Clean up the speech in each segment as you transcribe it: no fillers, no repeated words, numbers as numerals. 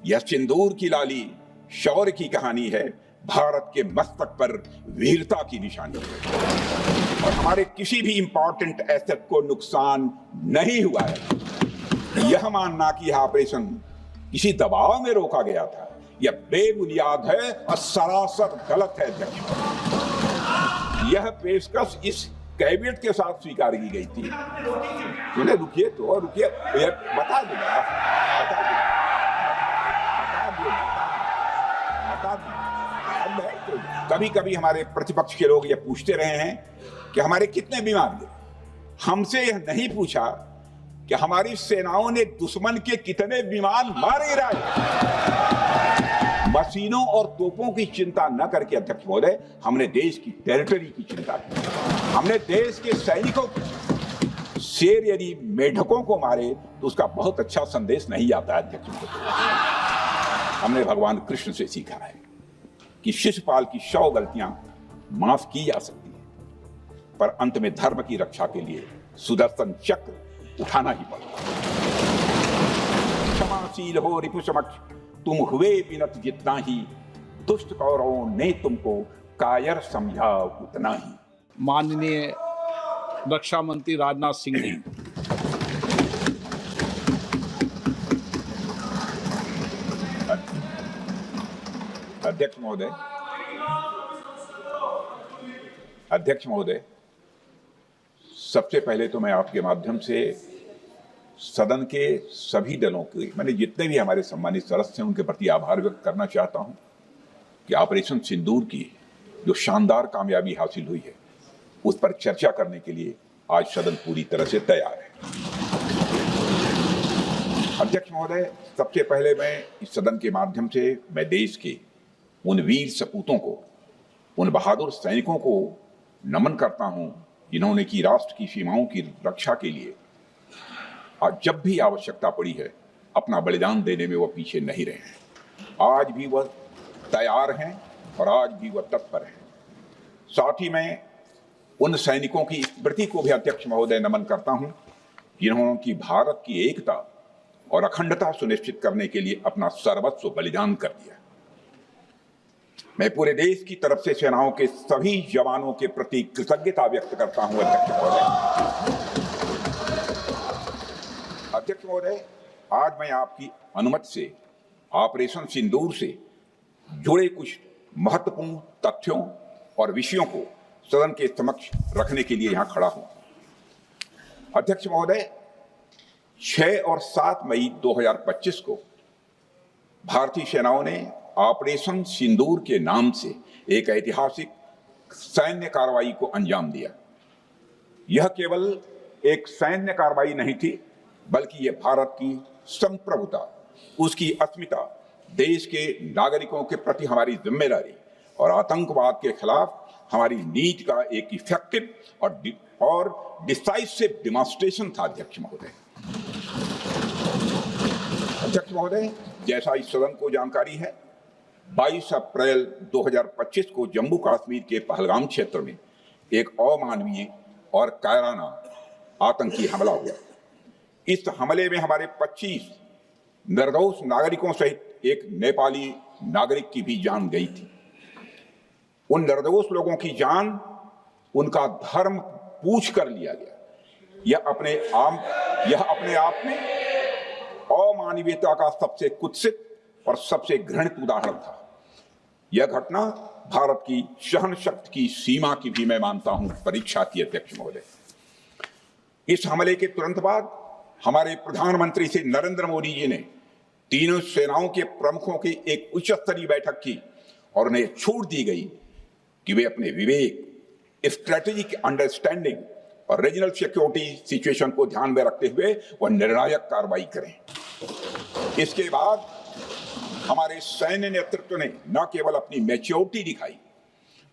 यह सिंदूर की लाली शौर्य की कहानी है, भारत के मस्तक पर वीरता की निशानी है और हमारे किसी भी इंपॉर्टेंट एसेट को नुकसान नहीं हुआ है। यह मानना कि यह ऑपरेशन किसी दबाव में रोका गया था, यह बेबुनियाद है और सरासर गलत है। यह पेशकश इस कैबिनेट के साथ स्वीकार की गई थी। सुने, रुकिए तो रुकिए, बता दूंगा। कभी कभी हमारे प्रतिपक्ष के लोग ये पूछते रहे हैं कि हमारे कितने विमान गिरे। हमसे यह नहीं पूछा कि हमारी सेनाओं ने दुश्मन के कितने विमान मारे गिराए। मशीनों और तोपों की चिंता न करके अध्यक्ष महोदय, हमने देश की टेरिटरी की चिंता की। हमने देश के सैनिकों को, शेर यदि मेढकों को मारे तो उसका बहुत अच्छा संदेश नहीं आता है अध्यक्ष महोदय। हमने भगवान कृष्ण से सीखा है कि शिशुपाल की 100 गलतियां माफ की जा सकती है, पर अंत में धर्म की रक्षा के लिए सुदर्शन चक्र उठाना ही पड़ता। क्षमाशील हो रिपु समक्ष तुम हुए विनत जितना ही, दुष्ट कौरवों ने तुमको कायर समझा उतना ही। माननीय रक्षा मंत्री राजनाथ सिंह जी, अध्यक्ष महोदय, सबसे पहले तो मैं आपके माध्यम से सदन के सभी दलों के, मैंने जितने भी हमारे सम्मानित सदस्य हैं, उनके प्रति आभार व्यक्त करना चाहता हूं कि ऑपरेशन सिंदूर की जो शानदार कामयाबी हासिल हुई है, उस पर चर्चा करने के लिए आज सदन पूरी तरह से तैयार है। अध्यक्ष महोदय, सबसे पहले मैं इस सदन के माध्यम से मैं देश के उन वीर सपूतों को, उन बहादुर सैनिकों को नमन करता हूं जिन्होंने की राष्ट्र की सीमाओं की रक्षा के लिए आज जब भी आवश्यकता पड़ी है अपना बलिदान देने में वह पीछे नहीं रहे हैं। आज भी वह तैयार हैं और आज भी वह तत्पर हैं। साथ ही मैं उन सैनिकों की स्मृति को भी अध्यक्ष महोदय नमन करता हूं जिन्होंने की भारत की एकता और अखंडता सुनिश्चित करने के लिए अपना सर्वस्व बलिदान कर दिया। मैं पूरे देश की तरफ से सेनाओं के सभी जवानों के प्रति कृतज्ञता व्यक्त करता हूं अध्यक्ष महोदय। अध्यक्ष महोदय, आज मैं आपकी अनुमति से ऑपरेशन सिंदूर से जुड़े कुछ महत्वपूर्ण तथ्यों और विषयों को सदन के समक्ष रखने के लिए यहां खड़ा हूं। अध्यक्ष महोदय, 6 और 7 मई 2025 को भारतीय सेनाओं ने ऑपरेशन सिंदूर के नाम से एक ऐतिहासिक सैन्य कार्रवाई को अंजाम दिया। यह केवल एक सैन्य कार्रवाई नहीं थी, बल्कि यह भारत की संप्रभुता, उसकी अस्मिता, देश के नागरिकों के प्रति हमारी जिम्मेदारी और आतंकवाद के खिलाफ हमारी नीति का एक इफेक्टिव और डिसाइसिव डिमॉन्स्ट्रेशन था। अध्यक्ष महोदय, जैसा इस सदन को जानकारी है, 22 अप्रैल 2025 को जम्मू कश्मीर के पहलगाम क्षेत्र में एक अमानवीय और कायराना आतंकी हमला हुआ। इस हमले में हमारे 25 निर्दोष नागरिकों सहित एक नेपाली नागरिक की भी जान गई थी। उन निर्दोष लोगों की जान उनका धर्म पूछ कर लिया गया। यह अपने आप में अमानवीयता का सबसे कुत्सित और सबसे घृणित उदाहरण था। यह घटना भारत की सहन शक्ति की सीमा की भी मैं मानता हूं परीक्षा थी। अध्यक्ष महोदय, इस हमले के तुरंत बाद हमारे प्रधानमंत्री श्री नरेंद्र मोदी जी ने तीनों सेनाओं के प्रमुखों की एक उच्च स्तरीय बैठक की और उन्हें छूट दी गई कि वे अपने विवेक, स्ट्रेटेजिक अंडरस्टैंडिंग और रीजनल सिक्योरिटी सिचुएशन को ध्यान में रखते हुए वह निर्णायक कार्रवाई करें। इसके बाद हमारे सैन्य नेतृत्व ने न केवल अपनी मैच्योरिटी दिखाई,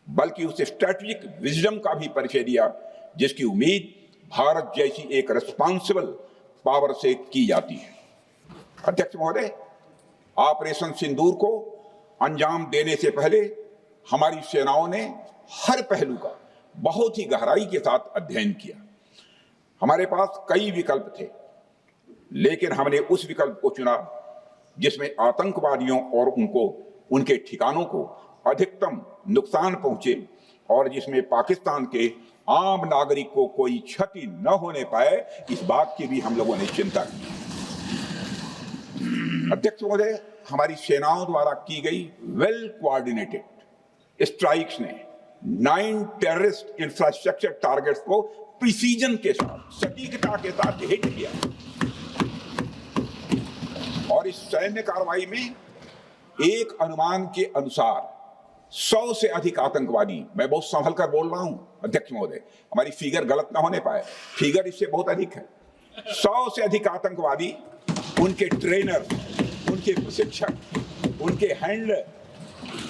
बल्कि उस स्ट्रेटेजिक विजडम का भी परिचय दिया जिसकी उम्मीद भारत जैसी एक रिस्पॉन्सिबल पावर से की जाती है। अध्यक्ष महोदय, ऑपरेशन सिंदूर को अंजाम देने से पहले हमारी सेनाओं ने हर पहलू का बहुत ही गहराई के साथ अध्ययन किया। हमारे पास कई विकल्प थे, लेकिन हमने उस विकल्प को चुना जिसमें आतंकवादियों और उनके ठिकानों को अधिकतम नुकसान पहुंचे और जिसमें पाकिस्तान के आम नागरिक को कोई क्षति न होने पाए, इस बात की भी हम लोगों ने चिंता की। अध्यक्ष महोदय, हमारी सेनाओं द्वारा की गई वेल कोऑर्डिनेटेड स्ट्राइक्स ने 9 टेररिस्ट इंफ्रास्ट्रक्चर टारगेट्स को प्रिसीजन के साथ, सटीकता के साथ हिट किया और इस सैन्य कार्रवाई में एक अनुमान के अनुसार 100 से अधिक आतंकवादी, मैं बहुत संभल कर बोल रहा हूं अध्यक्ष महोदय, हमारी फिगर गलत ना होने पाए, फिगर इससे बहुत अधिक है, 100 से अधिक आतंकवादी, उनके ट्रेनर, उनके प्रशिक्षक, उनके हैंडलर,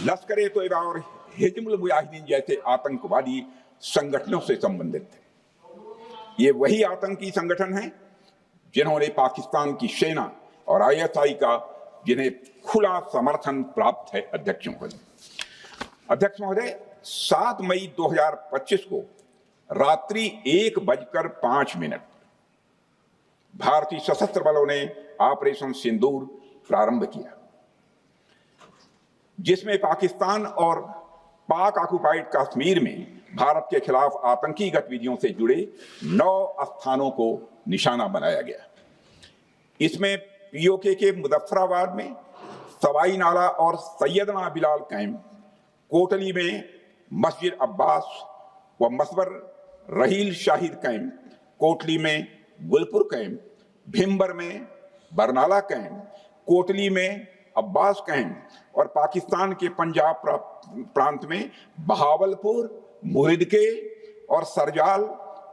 लश्कर ए तोयबा और हिजबुल मुजाहिदीन जैसे आतंकवादी संगठनों से संबंधित थे। ये वही आतंकी संगठन हैं जिन्होंने पाकिस्तान की सेना और ISI का जिन्हें खुला समर्थन प्राप्त है। अध्यक्ष महोदय, 7 मई 2025 को रात्रि 1:05 भारतीय सशस्त्र बलों ने ऑपरेशन सिंदूर प्रारंभ किया, जिसमें पाकिस्तान और पाक ऑक्युपाइड कश्मीर में भारत के खिलाफ आतंकी गतिविधियों से जुड़े 9 स्थानों को निशाना बनाया गया। इसमें POK के मुजफ्फराबाद में सवाई नाला और सैयदना बिलाल कैंप, कोटली में मस्जिद अब्बास व मसबर रहील शाहिद कैंप, कोटली में गुलपुर कैंप, भिम्बर में बरनाला कैंप, कोटली में अब्बास कैंप और पाकिस्तान के पंजाब प्रांत में बहावलपुर, मुरिदके और सरजाल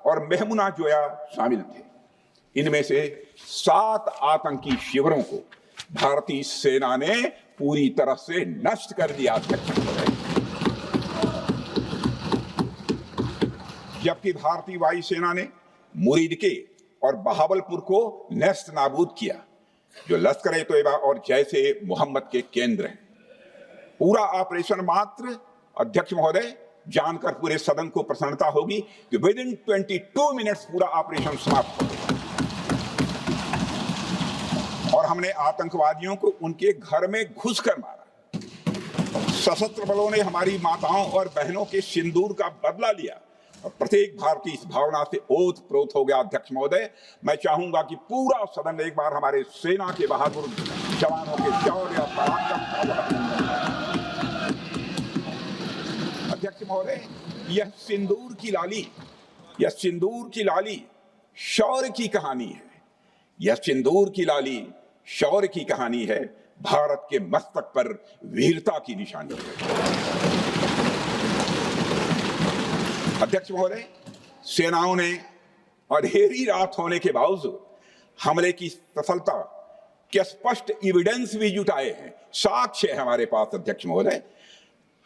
और मेहमुना जोया शामिल थे। इनमें से 7 आतंकी शिविरों को भारतीय सेना ने पूरी तरह से नष्ट कर दिया था, जबकि भारतीय वायुसेना ने मुरिदके और बहावलपुर को नेस्त नाबूद किया, जो लश्कर ए तोयबा और जैसे मोहम्मद के केंद्र हैं। पूरा ऑपरेशन मात्र, अध्यक्ष महोदय, जानकर पूरे सदन को प्रसन्नता होगी कि विदिन 22 मिनट्स पूरा ऑपरेशन समाप्त हो गया और हमने आतंकवादियों को उनके घर में घुसकर मारा। सशस्त्र बलों ने हमारी माताओं और बहनों के सिंदूर का बदला लिया और प्रत्येक भारतीय इस भावना से ओतप्रोत हो गया। अध्यक्ष महोदय, मैं चाहूंगा कि पूरा सदन एक बार हमारे सेना के बहादुर जवानों के शौर्य और पराक्रम का। अध्यक्ष महोदय, यह सिंदूर की लाली शौर्य की कहानी है। यह सिंदूर की लाली शौर्य की कहानी है, भारत के मस्तक पर वीरता की निशानी है। अध्यक्ष महोदय, सेनाओं ने अंधेरी रात होने के बावजूद हमले की सफलता के स्पष्ट एविडेंस भी जुटाए हैं, साक्ष्य है हमारे पास। अध्यक्ष महोदय,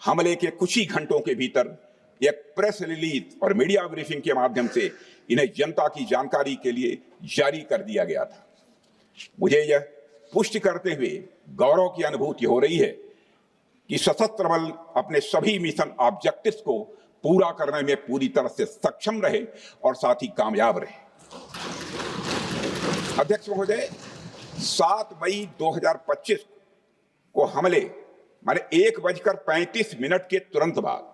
हमले के कुछ ही घंटों के भीतर एक प्रेस रिलीज और मीडिया ब्रीफिंग के माध्यम से इन्हें जनता की जानकारी के लिए जारी कर दिया गया था। मुझे यह पुष्टि करते हुए गौरव की अनुभूति हो रही है कि सशस्त्र बल अपने सभी मिशन ऑब्जेक्टिव्स को पूरा करने में पूरी तरह से सक्षम रहे और साथ ही कामयाब रहे। अध्यक्ष महोदय, 7 मई 2025 को हमले माने 1:35 के तुरंत बाद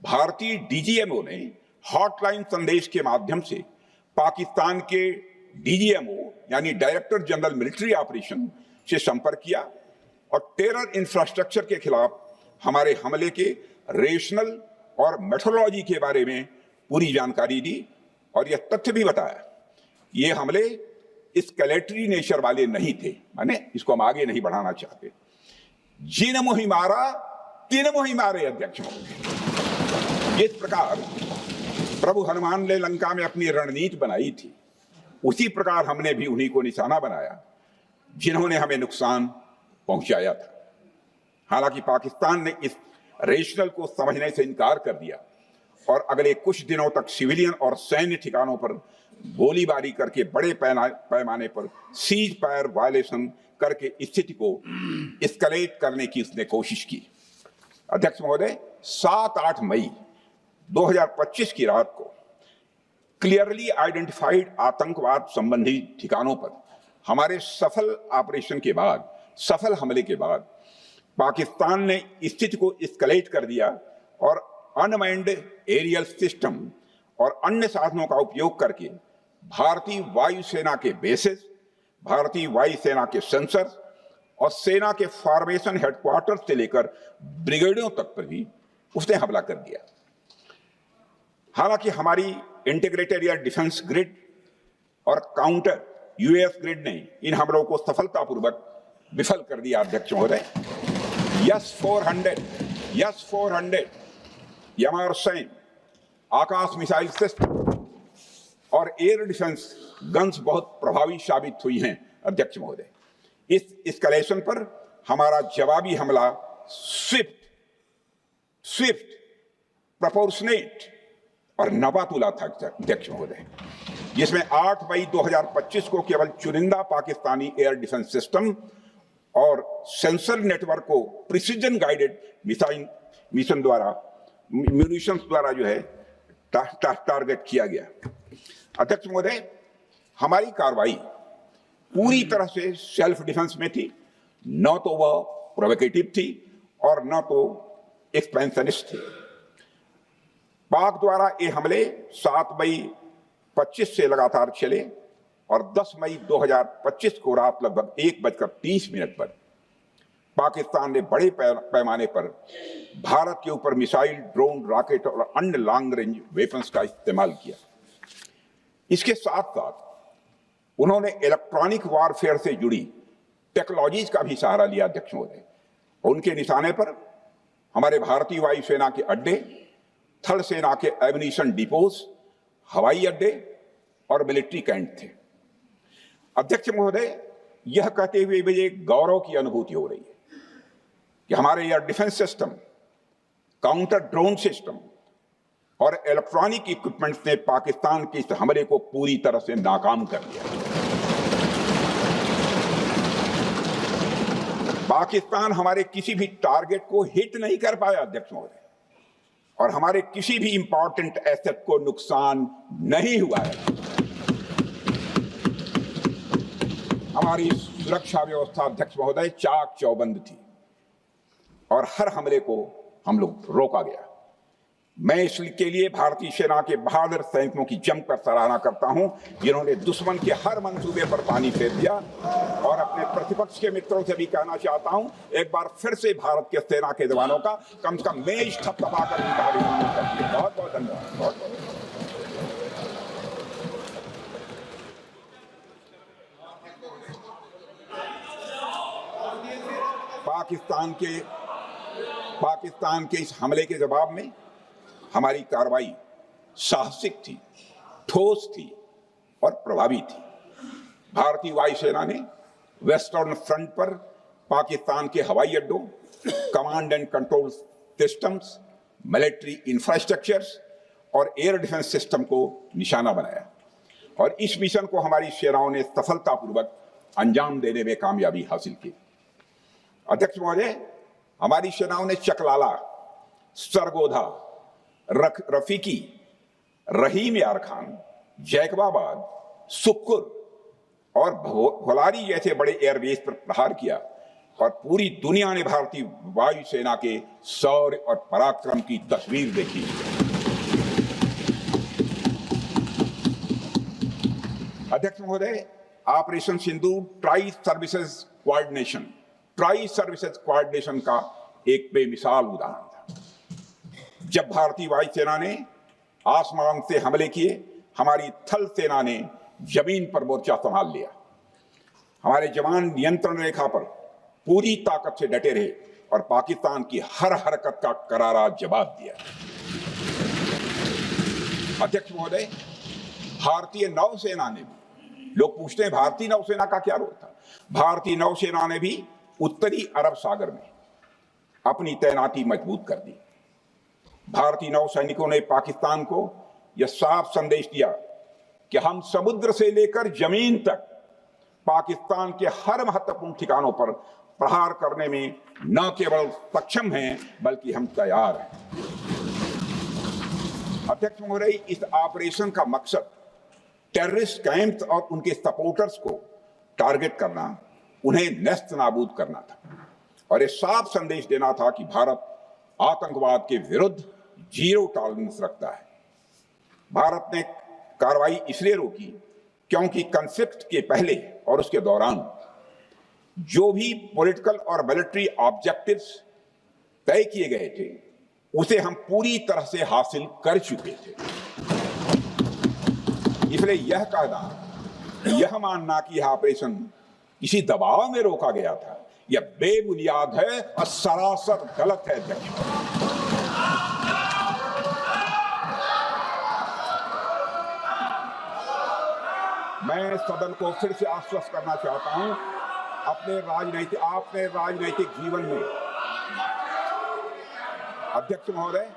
भारतीय DGMO ने हॉटलाइन संदेश के माध्यम से पाकिस्तान के DGMO यानी डायरेक्टर जनरल मिलिट्री ऑपरेशन से संपर्क किया और टेरर इंफ्रास्ट्रक्चर के खिलाफ हमारे हमले के रेशनल और मेथोडोलॉजी के बारे में पूरी जानकारी दी और यह तथ्य भी बताया ये हमले एस्केलेटरी नेचर वाले नहीं थे, माने इसको हम आगे नहीं बढ़ाना चाहते। जिन मोहि मारा तीन मोहि मारे। अध्यक्ष महोदय, जिस प्रकार प्रभु हनुमान ने लंका में अपनी रणनीति बनाई थी, उसी प्रकार हमने भी उन्हीं को निशाना बनाया जिन्होंने हमें नुकसान पहुंचाया था। हालांकि पाकिस्तान ने इस रेशनल को समझने से इनकार कर दिया और अगले कुछ दिनों तक सिविलियन और सैन्य ठिकानों पर गोलीबारी करके बड़े पैमाने पर सीज फायर वायलेशन करके स्थिति को एस्केलेट करने की उसने कोशिश की। अध्यक्ष महोदय, 7-8 मई 2025 की रात को क्लियरली आइडेंटिफाइड आतंकवाद संबंधी ठिकानों पर हमारे सफल ऑपरेशन के बाद सफल हमले के बाद पाकिस्तान ने स्थिति को एस्केलेट कर दिया और अनमैन्ड एरियल सिस्टम और अन्य साधनों का उपयोग करके भारतीय वायुसेना के बेसेस, भारतीय वायुसेना के सेंसर और सेना के फॉर्मेशन हेडक्वार्टर से लेकर ब्रिगेडों तक पर भी उसने हमला कर दिया। हालांकि हमारी इंटीग्रेटेड एयर डिफेंस ग्रिड और काउंटर यूएस ग्रिड ने इन हमलों को सफलतापूर्वक विफल कर दिया। अध्यक्ष महोदय, यस 400 यमारसैन आकाश मिसाइल सिस्टम और एयर डिफेंस गन्स बहुत प्रभावी साबित हुई हैं। अध्यक्ष महोदय, इस एस्केलेशन पर हमारा जवाबी हमला स्विफ्ट, प्रोपोर्शनेट और नबातुला था। अध्यक्ष महोदय, जिसमें 8 मई 2025 को केवल चुनिंदा पाकिस्तानी एयर डिफेंस सिस्टम और सेंसर नेटवर्क को प्रिसीजन गाइडेड मिशन द्वारा म्यूनिशंस द्वारा जो है टारगेट किया गया। अध्यक्ष महोदय, हमारी कार्रवाई पूरी तरह से सेल्फ डिफेंस में थी, न तो वह प्रोवोकेटिव थी और न तो एक्सपेंशनिस्ट थी। पाक द्वारा ये हमले 7 मई 25 से लगातार चले और 10 मई 2025 को रात लगभग 1:30 पर पाकिस्तान ने बड़े पैमाने पर भारत के ऊपर मिसाइल, ड्रोन, रॉकेट और अन्य लॉन्ग रेंज वेपन्स का इस्तेमाल किया। इसके साथ साथ उन्होंने इलेक्ट्रॉनिक वॉरफेयर से जुड़ी टेक्नोलॉजीज का भी सहारा लिया। अध्यक्ष महोदय, उनके निशाने पर हमारे भारतीय वायुसेना के अड्डे, थल सेना के एमिनिशन डिपोज, हवाई अड्डे और मिलिट्री कैंट थे। अध्यक्ष महोदय, यह कहते हुए मुझे गौरव की अनुभूति हो रही है कि हमारे air defence system, counter drone system और इलेक्ट्रॉनिक इक्विपमेंट्स ने पाकिस्तान के इस हमले को पूरी तरह से नाकाम कर दिया। पाकिस्तान हमारे किसी भी टारगेट को हिट नहीं कर पाया। अध्यक्ष महोदय, और हमारे किसी भी इंपॉर्टेंट एसेट को नुकसान नहीं हुआ है। हमारी सुरक्षा व्यवस्था अध्यक्ष महोदय चाक चौबंद थी और हर हमले को हम लोग रोका गया। मैं इसके लिए भारतीय सेना के बहादुर सैनिकों की जमकर सराहना करता हूं, जिन्होंने दुश्मन के हर मंसूबे पर पानी फेर दिया। और अपने प्रतिपक्ष के मित्रों से भी कहना चाहता हूं, एक बार फिर से भारत के सेना के जवानों का कम से कम मेज थपथपाकर उनका अभिनंदन करते। बहुत बहुत धन्यवाद। बहुत बहुत पाकिस्तान के इस हमले के जवाब में हमारी कार्रवाई साहसिक थी, ठोस थी और प्रभावी थी। भारतीय वायुसेना ने वेस्टर्न फ्रंट पर पाकिस्तान के हवाई अड्डों, command and control systems, military infrastructures और एयर डिफेंस सिस्टम को निशाना बनाया और इस मिशन को हमारी सेनाओं ने सफलतापूर्वक अंजाम देने में कामयाबी हासिल की। अध्यक्ष महोदय, हमारी सेनाओं ने चकलाला, सरगोधा, रफीकी, रहीम यार खान, जैकबाबाद, सुक्कुर और भोलारी जैसे बड़े एयरबेस पर प्रहार किया और पूरी दुनिया ने भारतीय वायुसेना के शौर्य और पराक्रम की तस्वीर देखी। अध्यक्ष महोदय, ऑपरेशन सिंदूर ट्राई सर्विसेज कोऑर्डिनेशन का एक बेमिसाल उदाहरण था। जब भारतीय वायुसेना ने आसमान से हमले किए, हमारी थल सेना ने जमीन पर मोर्चा संभाल लिया। हमारे जवान नियंत्रण रेखा पर पूरी ताकत से डटे रहे और पाकिस्तान की हर हरकत का करारा जवाब दिया। अध्यक्ष महोदय, भारतीय नौसेना ने भी, लोग पूछते हैं भारतीय नौसेना का क्या रोल था, भारतीय नौसेना ने भी उत्तरी अरब सागर में अपनी तैनाती मजबूत कर दी। भारतीय नौसैनिकों ने पाकिस्तान को यह साफ संदेश दिया कि हम समुद्र से लेकर जमीन तक पाकिस्तान के हर महत्वपूर्ण ठिकानों पर प्रहार करने में न केवल सक्षम हैं बल्कि हम तैयार हैं। अध्यक्ष महोदय, इस ऑपरेशन का मकसद टेररिस्ट कैंप्स और उनके सपोर्टर्स को टारगेट करना उन्हें नेस्त नाबूद करना था और ये साफ संदेश देना था कि भारत आतंकवाद के विरुद्ध जीरो टॉलरेंस रखता है। भारत ने कार्रवाई इसलिए रोकी क्योंकि कॉन्फ्लिक्ट के पहले और उसके दौरान जो भी पॉलिटिकल और मिलिट्री ऑब्जेक्टिव्स तय किए गए थे उसे हम पूरी तरह से हासिल कर चुके थे। इसलिए यह कहना, यह मानना कि यह ऑपरेशन किसी दबाव में रोका गया था, यह बेबुनियाद है और सरासर गलत है। अध्यक्ष, मैं सदन को फिर से आश्वस्त करना चाहता हूं, आपने राजनैतिक जीवन में अध्यक्ष महोदय,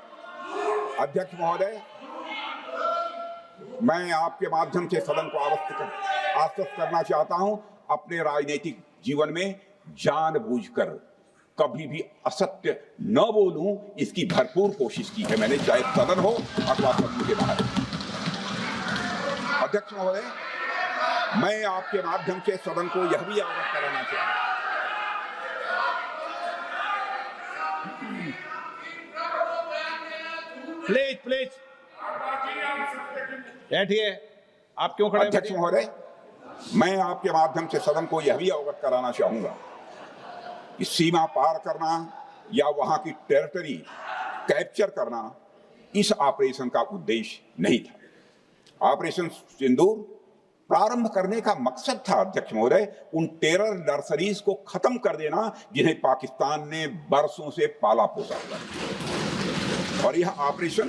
मैं आपके माध्यम से सदन को आश्वस्त करना चाहता हूं, अपने राजनीतिक जीवन में जानबूझकर कभी भी असत्य न बोलूं, इसकी भरपूर कोशिश की है मैंने, चाहे सदन हो अथवा सदन के बाहर। अध्यक्ष महोदय, मैं आपके माध्यम से सदन को यह भी अवगत कराना चाहता हूं, प्लीज बैठिए। आप क्यों खड़े? अध्यक्ष महोदय, मैं आपके माध्यम से सदन को यह भी अवगत कराना चाहूंगा कि सीमा पार करना या वहां की टेरिटरी कैप्चर करना इस ऑपरेशन का उद्देश्य नहीं था। ऑपरेशन सिंदूर प्रारंभ करने का मकसद था अध्यक्ष महोदय, उन टेरर नर्सरीज को खत्म कर देना जिन्हें पाकिस्तान ने बरसों से पाला पोसा था। और यह ऑपरेशन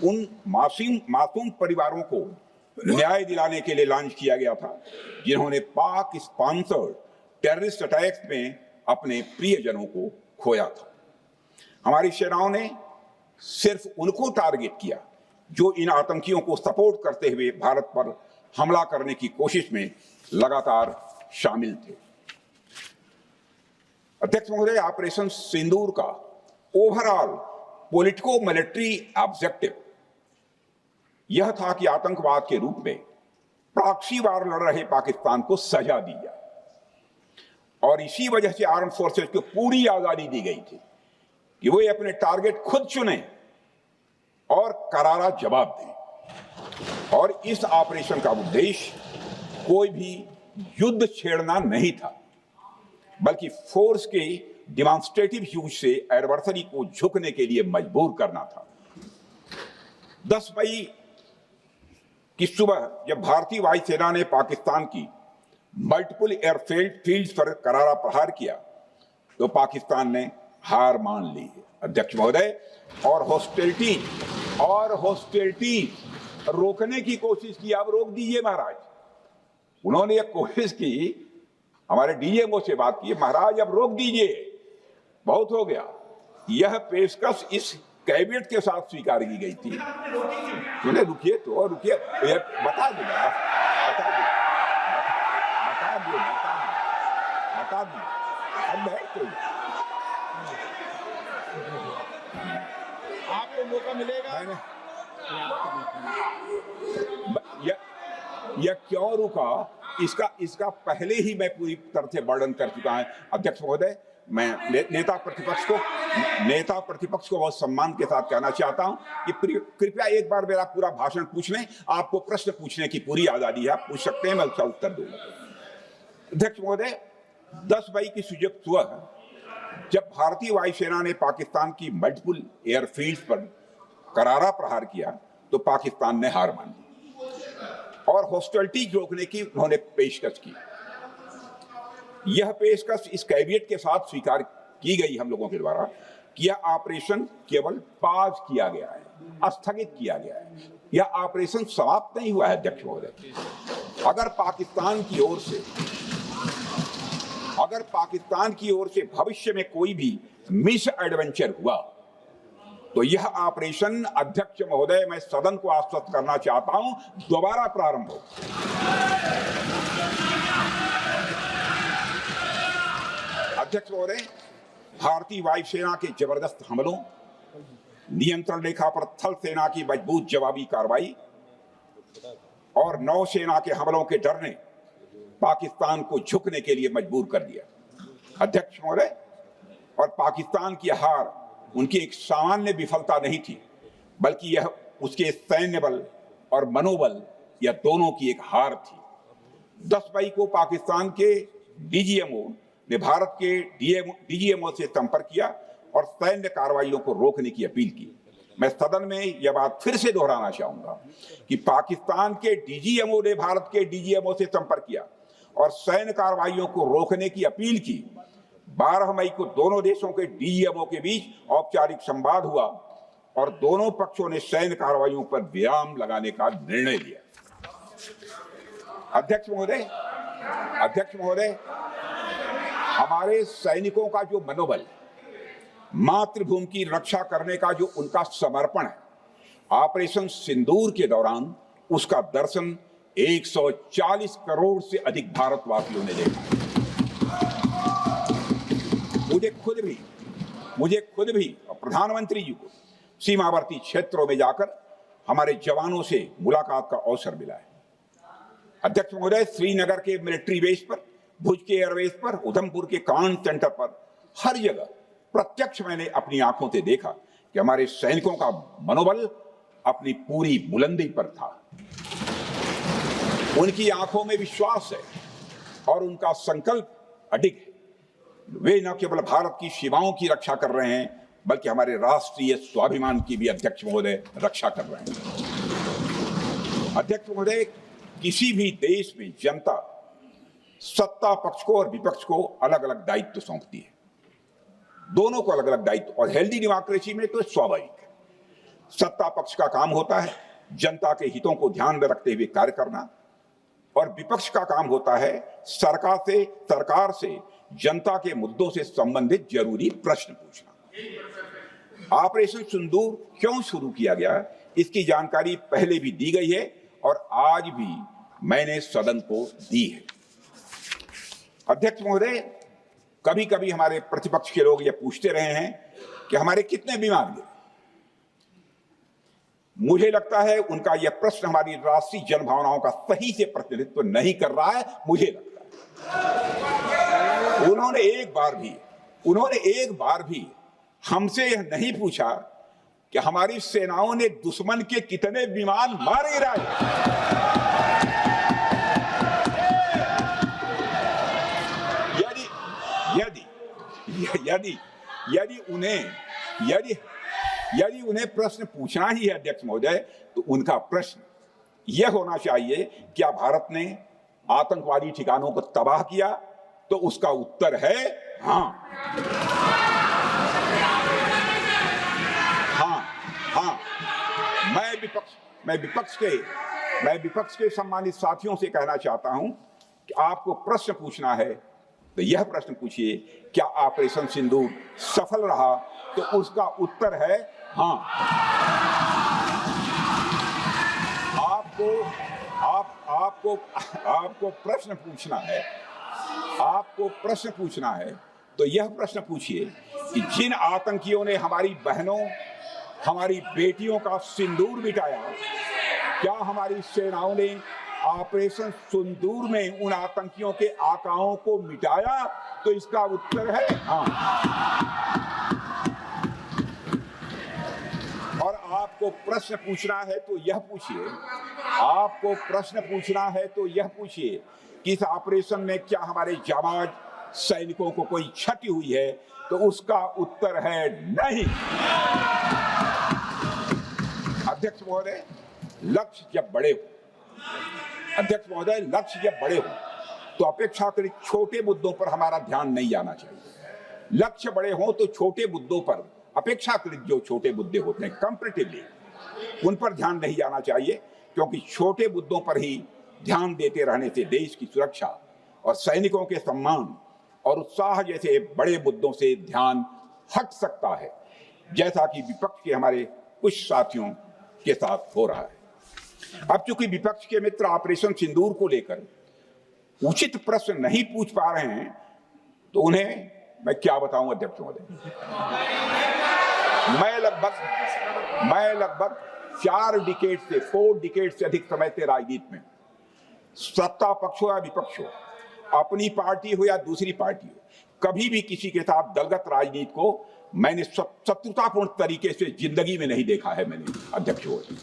उन मासूम परिवारों को न्याय दिलाने के लिए लॉन्च किया गया था जिन्होंने पाक स्पॉन्सर्ड टेररिस्ट अटैक्स में अपने प्रियजनों को खोया था। हमारी सेनाओं ने सिर्फ उनको टारगेट किया जो इन आतंकियों को सपोर्ट करते हुए भारत पर हमला करने की कोशिश में लगातार शामिल थे। अध्यक्ष महोदय, ऑपरेशन सिंदूर का ओवरऑल पॉलिटिको मिलिट्री ऑब्जेक्टिव यह था कि आतंकवाद के रूप में प्रॉक्सी वार लड़ रहे पाकिस्तान को सजा दी जाए और इसी वजह से आर्म फोर्सेस को पूरी आजादी दी गई थी कि वे अपने टारगेट खुद चुने और करारा जवाब दें। और इस ऑपरेशन का उद्देश्य कोई भी युद्ध छेड़ना नहीं था, बल्कि फोर्स के डिमॉन्स्ट्रेटिव यूज से एडवर्सरी को झुकने के लिए मजबूर करना था। 10 मई की सुबह जब भारतीय वायुसेना ने पाकिस्तान की मल्टीपल एयरफील्ड्स पर करारा प्रहार किया तो पाकिस्तान ने हार मान ली। अध्यक्ष महोदय, और हॉस्टिलिटी रोकने की कोशिश की। अब रोक दीजिए महाराज। उन्होंने एक कोशिश की, हमारे डीएमओ से बात की, महाराज अब रोक दीजिए, बहुत हो गया। यह पेशकश इस कैबिनेट के साथ स्वीकार की गई थी। सुने, रुकिए बता दूंगा, अब बैठ आपको मौका मिलेगा। यह क्यों रुका, इसका पहले ही मैं पूरी तरह से वर्णन कर चुका है। अध्यक्ष महोदय, मैं नेता प्रतिपक्ष को बहुत सम्मान के साथ कहना चाहता हूं कि कृपया एक बार मेरा पूरा भाषण पूछ लें। आपको प्रश्न पूछने की पूरी आजादी है, आप पूछ सकते हैं, मैं उसका उत्तर दूंगा। अध्यक्ष महोदय, 10 मई की सुबह जब भारतीय वायुसेना ने पाकिस्तान की मल्टीपल एयरफील्ड्स पर करारा प्रहार किया तो पाकिस्तान ने हार मान ली और हॉस्टिलिटी रोकने की उन्होंने पेशकश की। यह पेशकश इस कैबिनेट के साथ स्वीकार की गई हम लोगों के द्वारा कि यह ऑपरेशन केवल पाज किया गया है, स्थगित किया गया है। यह ऑपरेशन समाप्त नहीं हुआ है। अध्यक्ष महोदय, अगर पाकिस्तान की ओर से भविष्य में कोई भी मिस एडवेंचर हुआ तो यह ऑपरेशन, अध्यक्ष महोदय, मैं सदन को आश्वस्त करना चाहता हूं, दोबारा प्रारंभ हो। अध्यक्ष महोदय, भारतीय वायुसेना के जबरदस्त हमलों, नियंत्रण रेखा पर थल सेना की मजबूत जवाबी कार्रवाई और नौसेना के हमलों के डर ने पाकिस्तान को झुकने के लिए मजबूर कर दिया। अध्यक्ष महोदय, और पाकिस्तान की हार उनकी एक सामान्य विफलता नहीं थी, बल्कि यह उसके सैन्य बल और मनोबल या दोनों की एक हार थी। 10 मई को पाकिस्तान के डीजीएमओ ने भारत के डीजीएमओ से संपर्क किया और सैन्य कार्रवाइयों को रोकने की अपील की। मैं सदन में यह बात फिर से दोहराना चाहूंगा कि पाकिस्तान के डीजीएमओ ने भारत के डीजीएमओ से संपर्क किया और सैन्य कार्रवाइयों को रोकने की अपील की। 12 मई को दोनों देशों के डीजीएमओ के बीच औपचारिक संवाद हुआ और दोनों पक्षों ने सैन्य कार्रवाइयों पर विराम लगाने का निर्णय लिया। अध्यक्ष महोदय, हमारे सैनिकों का जो मनोबल, मातृभूमि की रक्षा करने का जो उनका समर्पण है, ऑपरेशन सिंदूर के दौरान उसका दर्शन 140 करोड़ से अधिक भारतवासियों ने देखा। मुझे खुद भी और प्रधानमंत्री जी को सीमावर्ती क्षेत्रों में जाकर हमारे जवानों से मुलाकात का अवसर मिला है। अध्यक्ष महोदय, श्रीनगर के मिलिट्री बेस पर, भुज के एयरबेस पर, उधमपुर के कमांड सेंटर पर, हर जगह प्रत्यक्ष मैंने अपनी आंखों से देखा कि हमारे सैनिकों का मनोबल अपनी पूरी बुलंदी पर था। उनकी आंखों में विश्वास है और उनका संकल्प अडिग है। वे न केवल भारत की सीमाओं की रक्षा कर रहे हैं, बल्कि हमारे राष्ट्रीय स्वाभिमान की भी अध्यक्ष महोदय रक्षा कर रहे हैं। अध्यक्ष महोदय, किसी भी देश में जनता सत्ता पक्ष को और विपक्ष को अलग अलग दायित्व सौंपती है, दोनों को अलग अलग दायित्व, और हेल्दी डेमोक्रेसी में तो स्वाभाविक है। सत्ता पक्ष का काम होता है जनता के हितों को ध्यान में रखते हुए कार्य करना, और विपक्ष का काम होता है सरकार से जनता के मुद्दों से संबंधित जरूरी प्रश्न पूछना। ऑपरेशन सिंदूर क्यों शुरू किया गया, इसकी जानकारी पहले भी दी गई है और आज भी मैंने सदन को दी है। अध्यक्ष महोदय, कभी कभी हमारे प्रतिपक्ष के लोग ये पूछते रहे हैं कि हमारे कितने विमान गिरे। मुझे लगता है उनका यह प्रश्न हमारी राष्ट्रीय जनभावनाओं का सही से प्रतिनिधित्व नहीं कर रहा है। मुझे लगता है उन्होंने एक बार भी हमसे यह नहीं पूछा कि हमारी सेनाओं ने दुश्मन के कितने विमान मार गिराए। यदि उन्हें प्रश्न पूछना ही है अध्यक्ष महोदय, तो उनका प्रश्न यह होना चाहिए, क्या भारत ने आतंकवादी ठिकानों को तबाह किया? तो उसका उत्तर है हाँ। मैं विपक्ष के सम्मानित साथियों से कहना चाहता हूं कि आपको प्रश्न पूछना है तो यह प्रश्न पूछिए, क्या ऑपरेशन सिंदूर सफल रहा? तो उसका उत्तर है हाँ। आपको प्रश्न पूछना है तो यह प्रश्न पूछिए कि जिन आतंकियों ने हमारी बहनों, हमारी बेटियों का सिंदूर मिटाया, क्या हमारी सेनाओं ने ऑपरेशन सिंदूर में उन आतंकियों के आकाओं को मिटाया? तो इसका उत्तर है हाँ। और आपको प्रश्न पूछना है तो यह पूछिए कि इस ऑपरेशन में क्या हमारे जाबाज सैनिकों को कोई क्षति हुई है? तो उसका उत्तर है नहीं। अध्यक्ष महोदय, लक्ष्य जब बड़े हो तो अपेक्षाकृत छोटे मुद्दों पर हमारा ध्यान नहीं जाना चाहिए। लक्ष्य बड़े हो तो छोटे मुद्दों पर, अपेक्षाकृत जो छोटे मुद्दे होते हैं कंपैरेटिवली, उन पर ध्यान नहीं जाना चाहिए, क्योंकि छोटे मुद्दों पर ही ध्यान देते रहने से देश की सुरक्षा और सैनिकों के सम्मान और उत्साह जैसे बड़े मुद्दों से ध्यान हट सकता है, जैसा कि विपक्ष के हमारे कुछ साथियों के साथ हो रहा है। अब चूंकि विपक्ष के मित्र ऑपरेशन सिंदूर को लेकर उचित प्रश्न नहीं पूछ पा रहे हैं, तो उन्हें मैं क्या बताऊं अध्यक्ष महोदय। मैं लगभग 4 डिकेड से अधिक समय से राजनीति में, सत्ता पक्ष हो या विपक्ष हो, अपनी पार्टी हो या दूसरी पार्टी हो, कभी भी किसी के साथ दलगत राजनीति को मैंने शत्रुतापूर्ण तरीके से जिंदगी में नहीं देखा है मैंने, अध्यक्ष महोदय।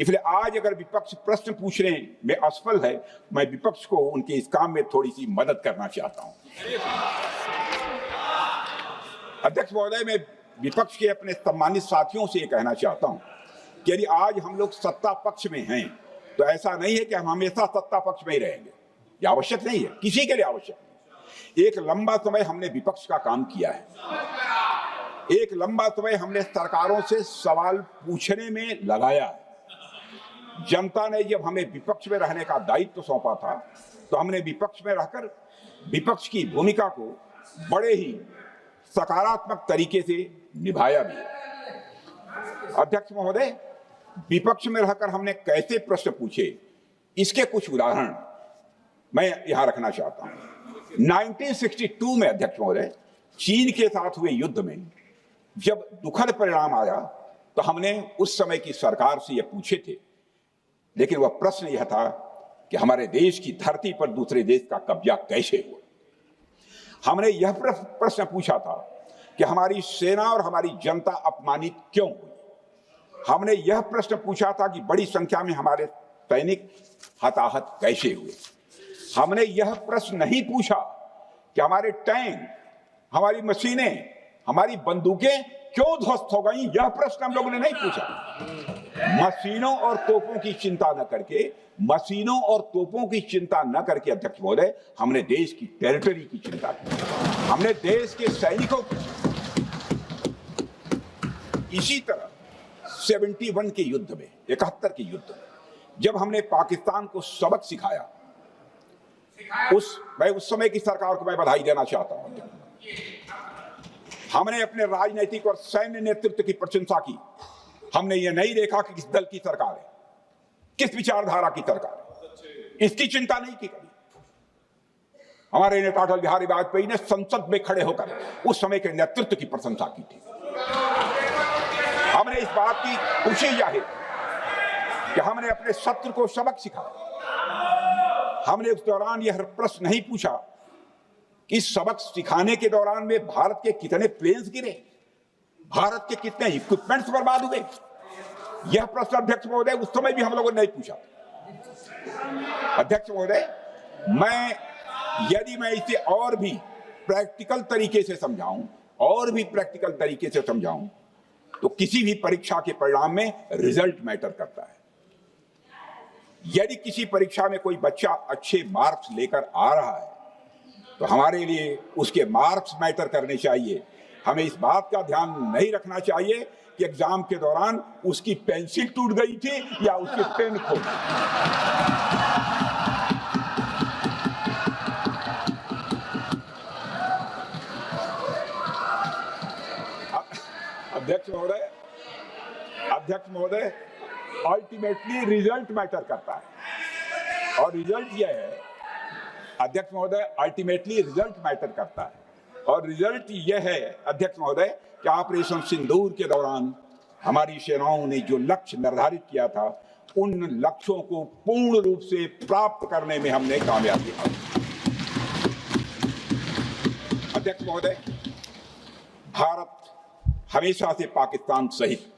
इसलिए आज अगर विपक्ष प्रश्न पूछने में असफल है, मैं विपक्ष को उनके इस काम में थोड़ी सी मदद करना चाहता हूं। अध्यक्ष महोदय, मैं विपक्ष के अपने सम्मानित साथियों से ये कहना चाहता हूं कि यदि आज हम लोग सत्ता पक्ष में हैं तो ऐसा नहीं है कि हम हमेशा सत्ता पक्ष में ही रहेंगे। ये आवश्यक नहीं है, किसी के लिए आवश्यक नहीं। एक लंबा समय हमने विपक्ष का काम किया है, एक लंबा समय हमने सरकारों से सवाल पूछने में लगाया है। जनता ने जब हमें विपक्ष में रहने का दायित्व सौंपा था तो हमने विपक्ष में रहकर विपक्ष की भूमिका को बड़े ही सकारात्मक तरीके से निभाया भी। अध्यक्ष महोदय, विपक्ष में रहकर हमने कैसे प्रश्न पूछे, इसके कुछ उदाहरण मैं यहां रखना चाहता हूं। 1962 में अध्यक्ष महोदय, चीन के साथ हुए युद्ध में जब दुखद परिणाम आया तो हमने उस समय की सरकार से यह पूछे थे, लेकिन वह प्रश्न यह था कि हमारे देश की धरती पर दूसरे देश का कब्जा कैसे हुआ। हमने यह प्रश्न पूछा था कि हमारी सेना और हमारी जनता अपमानित क्यों हुई। हमने यह प्रश्न पूछा था कि बड़ी संख्या में हमारे सैनिक हताहत कैसे हुए। हमने यह प्रश्न नहीं पूछा कि हमारे टैंक, हमारी मशीनें, हमारी बंदूकें क्यों ध्वस्त हो गई। यह प्रश्न हम लोगों ने नहीं पूछा। मशीनों और तोपों की चिंता न करके, मशीनों और तोपों की चिंता न करके अध्यक्ष महोदय, हमने देश की टेरिटरी की चिंता की, हमने देश के सैनिकों की। इसी तरह 71 के युद्ध में, 71 के युद्ध में जब हमने पाकिस्तान को सबक सिखाया, मैं उस समय की सरकार को मैं बधाई देना चाहता हूं। हमने अपने राजनीतिक और सैन्य नेतृत्व की प्रशंसा की। हमने ये नहीं देखा कि किस दल की सरकार है, किस विचारधारा की सरकार है, इसकी चिंता नहीं की कभी। हमारे नेता अटल बिहारी वाजपेयी ने संसद में खड़े होकर उस समय के नेतृत्व की प्रशंसा की थी। हमने इस बात की खुशी जाहिर कि हमने अपने शत्रु को सबक सिखाया। हमने उस दौरान यह प्रश्न नहीं पूछा कि सबक सिखाने के दौरान में भारत के कितने प्लेन्स गिरे, भारत के कितने इक्विपमेंट्स बर्बाद हुए। यह प्रश्न अध्यक्ष महोदय उस समय भी हम लोगों ने नहीं पूछा। अध्यक्ष महोदय, यदि मैं इसे और भी प्रैक्टिकल तरीके से समझाऊं, तो किसी भी परीक्षा के परिणाम में रिजल्ट मैटर करता है। यदि किसी परीक्षा में कोई बच्चा अच्छे मार्क्स लेकर आ रहा है तो हमारे लिए उसके मार्क्स मैटर करने चाहिए। हमें इस बात का ध्यान नहीं रखना चाहिए कि एग्जाम के दौरान उसकी पेंसिल टूट गई थी या उसकी पेन खो गई। अध्यक्ष महोदय, अल्टीमेटली रिजल्ट मैटर करता है और रिजल्ट यह है, अध्यक्ष महोदय, अल्टीमेटली रिजल्ट मैटर करता है और रिजल्ट यह है अध्यक्ष महोदय कि ऑपरेशन सिंदूर के दौरान हमारी सेनाओं ने जो लक्ष्य निर्धारित किया था, उन लक्ष्यों को पूर्ण रूप से प्राप्त करने में हमने कामयाबी हासिल की। अध्यक्ष महोदय, भारत हमेशा से पाकिस्तान सहित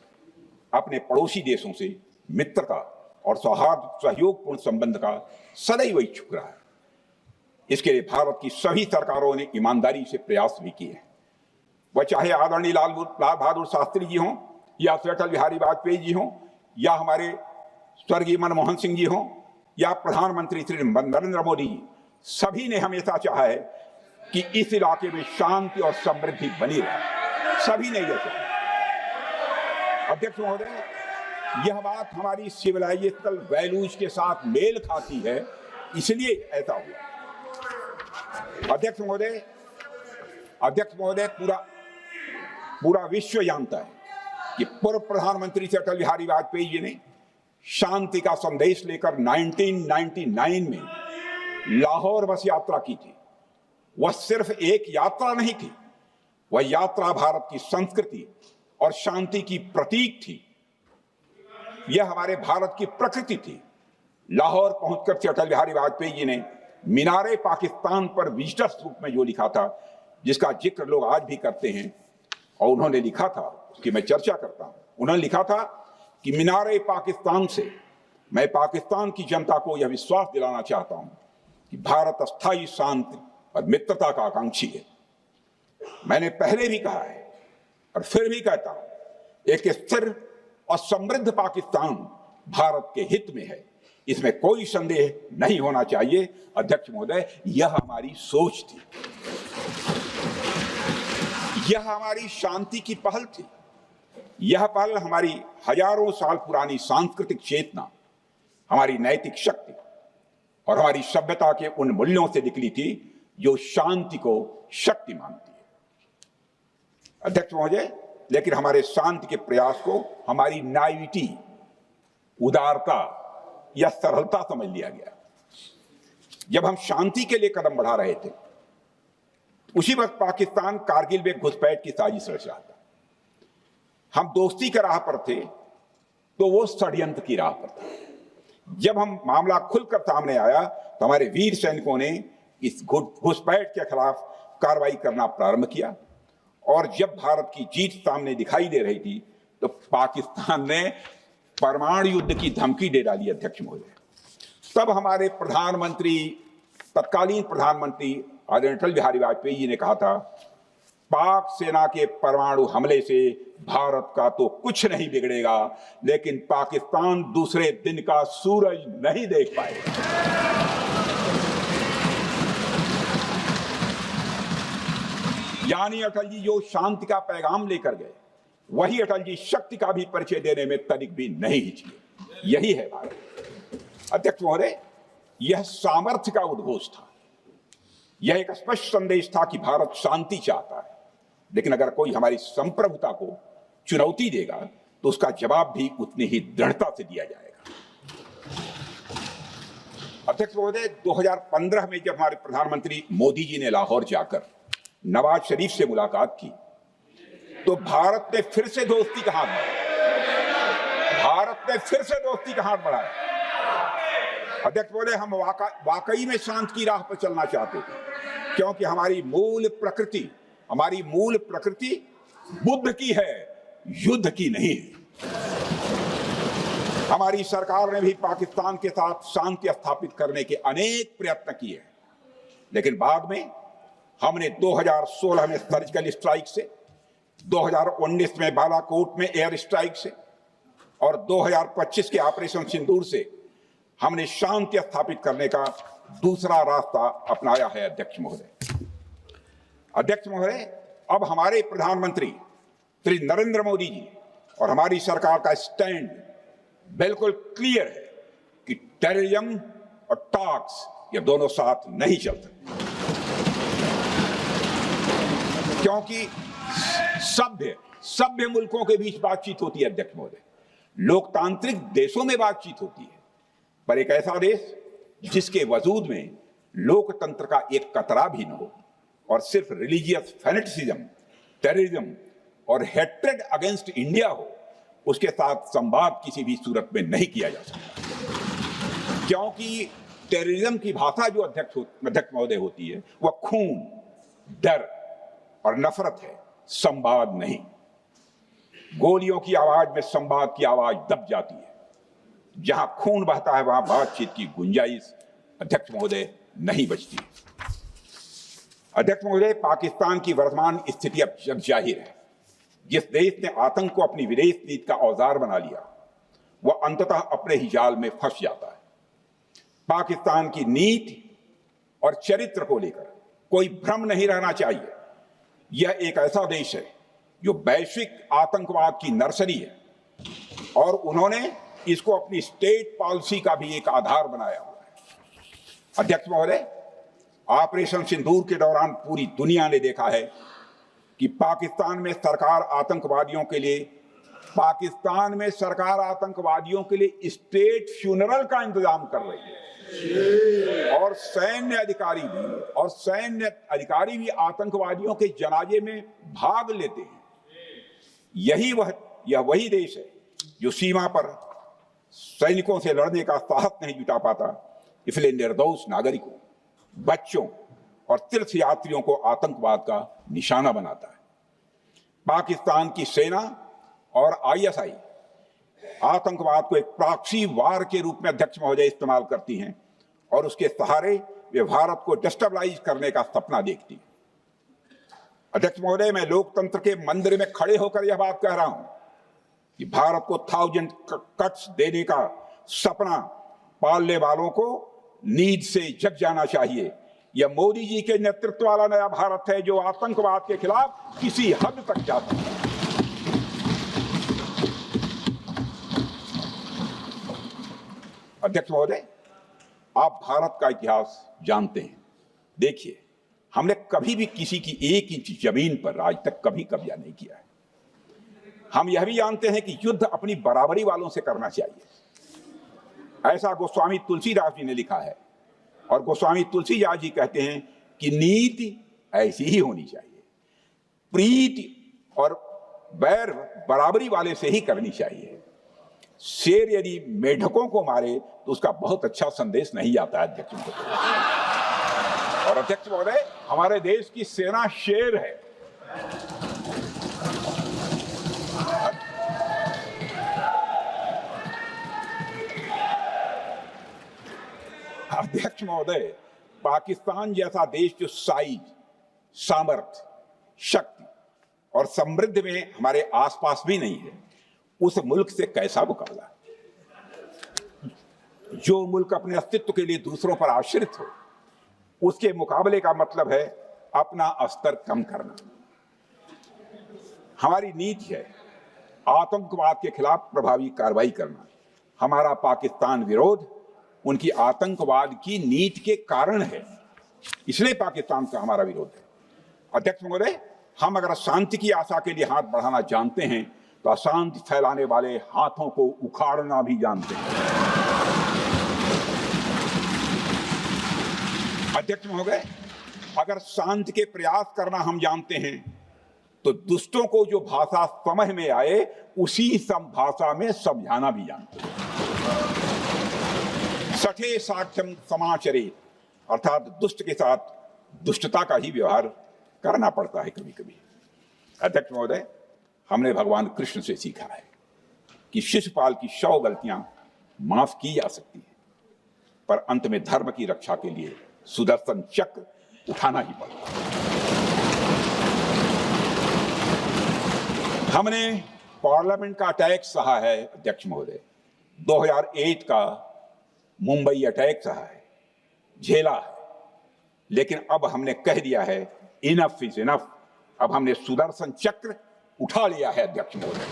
अपने पड़ोसी देशों से मित्रता और सौहार्द सहयोगपूर्ण संबंध का सदैव इच्छुक रहा है। इसके लिए भारत की सभी सरकारों ने ईमानदारी से प्रयास भी किए हैं। वह चाहे आदरणीय लाल बहादुर शास्त्री जी हों या अटल बिहारी वाजपेयी जी हों या हमारे स्वर्गीय मनमोहन सिंह जी हों या प्रधानमंत्री श्री नरेंद्र मोदी जी, सभी ने हमेशा चाहा है कि इस इलाके में शांति और समृद्धि बनी रहे। सभी ने यह चाहा। अध्यक्ष महोदय, यह बात हमारी सिविलाइजेशनल वैल्यूज के साथ मेल खाती है, इसलिए ऐसा हुआ। अध्यक्ष महोदय, पूरा विश्व जानता है कि पूर्व प्रधानमंत्री से अटल बिहारी वाजपेयी जी ने शांति का संदेश लेकर 1999 में लाहौर बस यात्रा की थी। वह सिर्फ एक यात्रा नहीं थी, वह यात्रा भारत की संस्कृति और शांति की प्रतीक थी। यह हमारे भारत की प्रकृति थी। लाहौर पहुंचकर अटल बिहारी वाजपेयी जी ने मीनारे पाकिस्तान पर विजिटर्स रूप में जो लिखा था, जिसका जिक्र लोग आज भी करते हैं, और उन्होंने लिखा था, उसकी मैं चर्चा करता हूं। उन्होंने लिखा था कि मीनारे पाकिस्तान से मैं पाकिस्तान की जनता को यह विश्वास दिलाना चाहता हूं कि भारत अस्थायी शांति और मित्रता का आकांक्षी है। मैंने पहले भी कहा है और फिर भी कहता हूं, एक स्थिर और समृद्ध पाकिस्तान भारत के हित में है, इसमें कोई संदेह नहीं होना चाहिए। अध्यक्ष महोदय, यह हमारी सोच थी, यह हमारी शांति की पहल थी। यह पहल हमारी हजारों साल पुरानी सांस्कृतिक चेतना, हमारी नैतिक शक्ति और हमारी सभ्यता के उन मूल्यों से निकली थी जो शांति को शक्ति मानती है। अध्यक्ष महोदय, लेकिन हमारे शांति के प्रयास को हमारी नाइविटी, उदारता या सरलता समझ लिया गया। जब हम शांति के लिए कदम बढ़ा रहे थे, उसी वक्त पाकिस्तान कारगिल में घुसपैठ की साजिश रच रहा था। हम दोस्ती की राह पर थे तो वो षड्यंत्र की राह पर था। जब हम मामला खुलकर सामने आया तो हमारे वीर सैनिकों ने इस घुसपैठ के खिलाफ कार्रवाई करना प्रारंभ किया, और जब भारत की जीत सामने दिखाई दे रही थी तो पाकिस्तान ने परमाणु युद्ध की धमकी दे डाली। अध्यक्ष महोदय, तब हमारे प्रधानमंत्री, तत्कालीन प्रधानमंत्री आदरणीय अटल बिहारी वाजपेयी जी ने कहा था, पाक सेना के परमाणु हमले से भारत का तो कुछ नहीं बिगड़ेगा, लेकिन पाकिस्तान दूसरे दिन का सूरज नहीं देख पाएगा। यानी अटल जी जो शांति का पैगाम लेकर गए, वही अटल जी शक्ति का भी परिचय देने में तनिक भी नहीं हिचके। यही है भारत। अध्यक्ष महोदय, यह सामर्थ्य का उद्घोष था। यह एक स्पष्ट संदेश था कि भारत शांति चाहता है, लेकिन अगर कोई हमारी संप्रभुता को चुनौती देगा तो उसका जवाब भी उतनी ही दृढ़ता से दिया जाएगा। अध्यक्ष महोदय, 2015 में जब हमारे प्रधानमंत्री मोदी जी ने लाहौर जाकर नवाज शरीफ से मुलाकात की तो भारत ने फिर से दोस्ती का हाथ बढ़ाया। भारत ने फिर से दोस्ती का हाथ बढ़ाया। अध्यक्ष महोदय, हम वाकई में शांति की राह पर चलना चाहते थे, क्योंकि हमारी मूल प्रकृति बुद्ध की है, युद्ध की नहीं है। हमारी सरकार ने भी पाकिस्तान के साथ शांति स्थापित करने के अनेक प्रयत्न किए, लेकिन बाद में हमने 2016 में सर्जिकल स्ट्राइक से, 2019 में बालाकोट में एयर स्ट्राइक से और 2025 के ऑपरेशन सिंदूर से हमने शांति स्थापित करने का दूसरा रास्ता अपनाया है। अध्यक्ष महोदय, अब हमारे प्रधानमंत्री श्री नरेंद्र मोदी जी और हमारी सरकार का स्टैंड बिल्कुल क्लियर है कि टेररिज्म और टॉक्स ये दोनों साथ नहीं चल सकते, क्योंकि सभ्य मुल्कों के बीच बातचीत होती है। अध्यक्ष महोदय, लोकतांत्रिक देशों में बातचीत होती है, पर एक ऐसा देश जिसके वजूद में लोकतंत्र का एक कतरा भी न हो और सिर्फ रिलीजियस फैनेटिसिज्म, टेररिज्म और हेट्रेड अगेंस्ट इंडिया हो, उसके साथ संवाद किसी भी सूरत में नहीं किया जा सकता। क्योंकि टेररिज्म की भाषा जो अध्यक्ष महोदय होती है, वह खून, डर और नफरत है, संवाद नहीं। गोलियों की आवाज में संवाद की आवाज दब जाती है। जहां खून बहता है वहां बातचीत की गुंजाइश अध्यक्ष महोदय नहीं बचती। अध्यक्ष महोदय, पाकिस्तान की वर्तमान स्थिति अब जग जाहिर है। जिस देश ने आतंक को अपनी विदेश नीति का औजार बना लिया, वह अंततः अपने ही जाल में फंस जाता है। पाकिस्तान की नीति और चरित्र को लेकर कोई भ्रम नहीं रहना चाहिए। यह एक ऐसा देश है जो वैश्विक आतंकवाद की नर्सरी है, और उन्होंने इसको अपनी स्टेट पॉलिसी का भी एक आधार बनाया हुआ है। अध्यक्ष महोदय, ऑपरेशन सिंदूर के दौरान पूरी दुनिया ने देखा है कि पाकिस्तान में सरकार आतंकवादियों के लिए स्टेट फ्यूनरल का इंतजाम कर रही है, और सैन्य अधिकारी भी आतंकवादियों के जनाजे में भाग लेते हैं। यह वही देश है जो सीमा पर सैनिकों से लड़ने का साहस नहीं जुटा पाता, इसलिए निर्दोष नागरिकों, बच्चों और तीर्थ यात्रियों को आतंकवाद का निशाना बनाता है। पाकिस्तान की सेना और आईएसआई आतंकवाद को एक प्रॉक्सी वार के रूप में अध्यक्ष महोदय इस्तेमाल करती हैं और उसके सहारे वे भारत को डिस्टेबलाइज करने का सपना देखती है। अध्यक्ष महोदय, मैं लोकतंत्र के मंदिर में खड़े होकर यह बात कह रहा हूं कि भारत को 1000 कट्स देने का सपना पालने वालों को नींद से जग जाना चाहिए। यह मोदी जी के नेतृत्व वाला नया भारत है जो आतंकवाद के खिलाफ किसी हद तक जा सकता है। अध्यक्ष महोदय, आप भारत का इतिहास जानते हैं। देखिए, हमने कभी भी किसी की 1 इंच जमीन पर आज तक कभी कब्जा नहीं किया है। हम यह भी जानते हैं कि युद्ध अपनी बराबरी वालों से करना चाहिए। ऐसा गोस्वामी तुलसीदास जी ने लिखा है और गोस्वामी तुलसीदास जी कहते हैं कि नीति ऐसी ही होनी चाहिए, प्रीति और बैर बराबरी वाले से ही करनी चाहिए। शेर यदि मेढकों को मारे तो उसका बहुत अच्छा संदेश नहीं आता है अध्यक्ष महोदय। और अध्यक्ष महोदय, हमारे देश की सेना शेर है। अध्यक्ष महोदय, पाकिस्तान जैसा देश जो साइज, सामर्थ्य, शक्ति और समृद्धि में हमारे आसपास भी नहीं है, उस मुल्क से कैसा मुकाबला? जो मुल्क अपने अस्तित्व के लिए दूसरों पर आश्रित हो, उसके मुकाबले का मतलब है अपना स्तर कम करना। हमारी नीति है आतंकवाद के खिलाफ प्रभावी कार्रवाई करना। हमारा पाकिस्तान विरोध उनकी आतंकवाद की नीति के कारण है, इसलिए पाकिस्तान का हमारा विरोध है। अध्यक्ष महोदय, हम अगर शांति की आशा के लिए हाथ बढ़ाना जानते हैं तो अशांति फैलाने वाले हाथों को उखाड़ना भी जानते हैं। अध्यक्ष महोदय, अगर शांति के प्रयास करना हम जानते हैं तो दुष्टों को जो भाषा समझ में आए उसी सब भाषा में समझाना भी जानते हैं। सठे साक्ष्यम समाचरे, अर्थात दुष्ट के साथ दुष्टता का ही व्यवहार करना पड़ता है कभी कभी। अध्यक्ष महोदय, हमने भगवान कृष्ण से सीखा है कि शिशुपाल की 100 गलतियां माफ की जा सकती हैं, पर अंत में धर्म की रक्षा के लिए सुदर्शन चक्र उठाना ही पड़ता है। हमने पार्लियामेंट का अटैक सहा है अध्यक्ष महोदय, 2008 का मुंबई अटैक सहा है, झेला है, लेकिन अब हमने कह दिया है इनफ इज इनफ। अब हमने सुदर्शन चक्र उठा लिया है अध्यक्ष महोदय।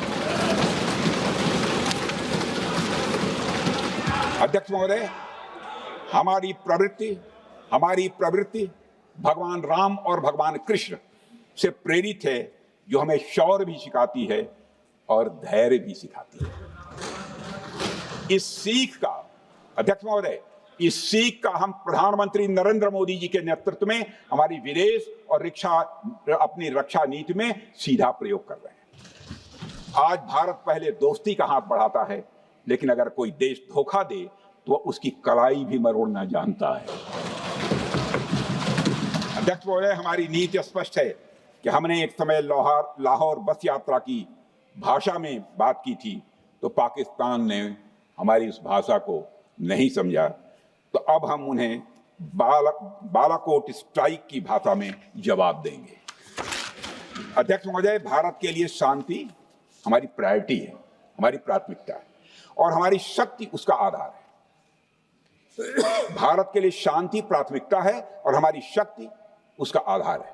अध्यक्ष महोदय, हमारी प्रवृत्ति भगवान राम और भगवान कृष्ण से प्रेरित है, जो हमें शौर्य भी सिखाती है और धैर्य भी सिखाती है। इस सीख का अध्यक्ष महोदय, इस सीख का हम प्रधानमंत्री नरेंद्र मोदी जी के नेतृत्व में हमारी विदेश और अपनी रक्षा नीति में सीधा प्रयोग कर रहे हैं। आज भारत पहले दोस्ती का हाथ बढ़ाता है, लेकिन अगर कोई देश धोखा दे तो उसकी कलाई भी मरोड़ना जानता है। अध्यक्ष महोदय, हमारी नीति स्पष्ट है कि हमने एक समय लाहौर बस यात्रा की भाषा में बात की थी तो पाकिस्तान ने हमारी उस भाषा को नहीं समझा, तो अब हम उन्हें बालाकोट स्ट्राइक की भाषा में जवाब देंगे। अध्यक्ष महोदय, भारत के लिए शांति हमारी प्रायोरिटी है, हमारी प्राथमिकता है और हमारी शक्ति उसका आधार है। भारत के लिए शांति प्राथमिकता है और हमारी शक्ति उसका आधार है।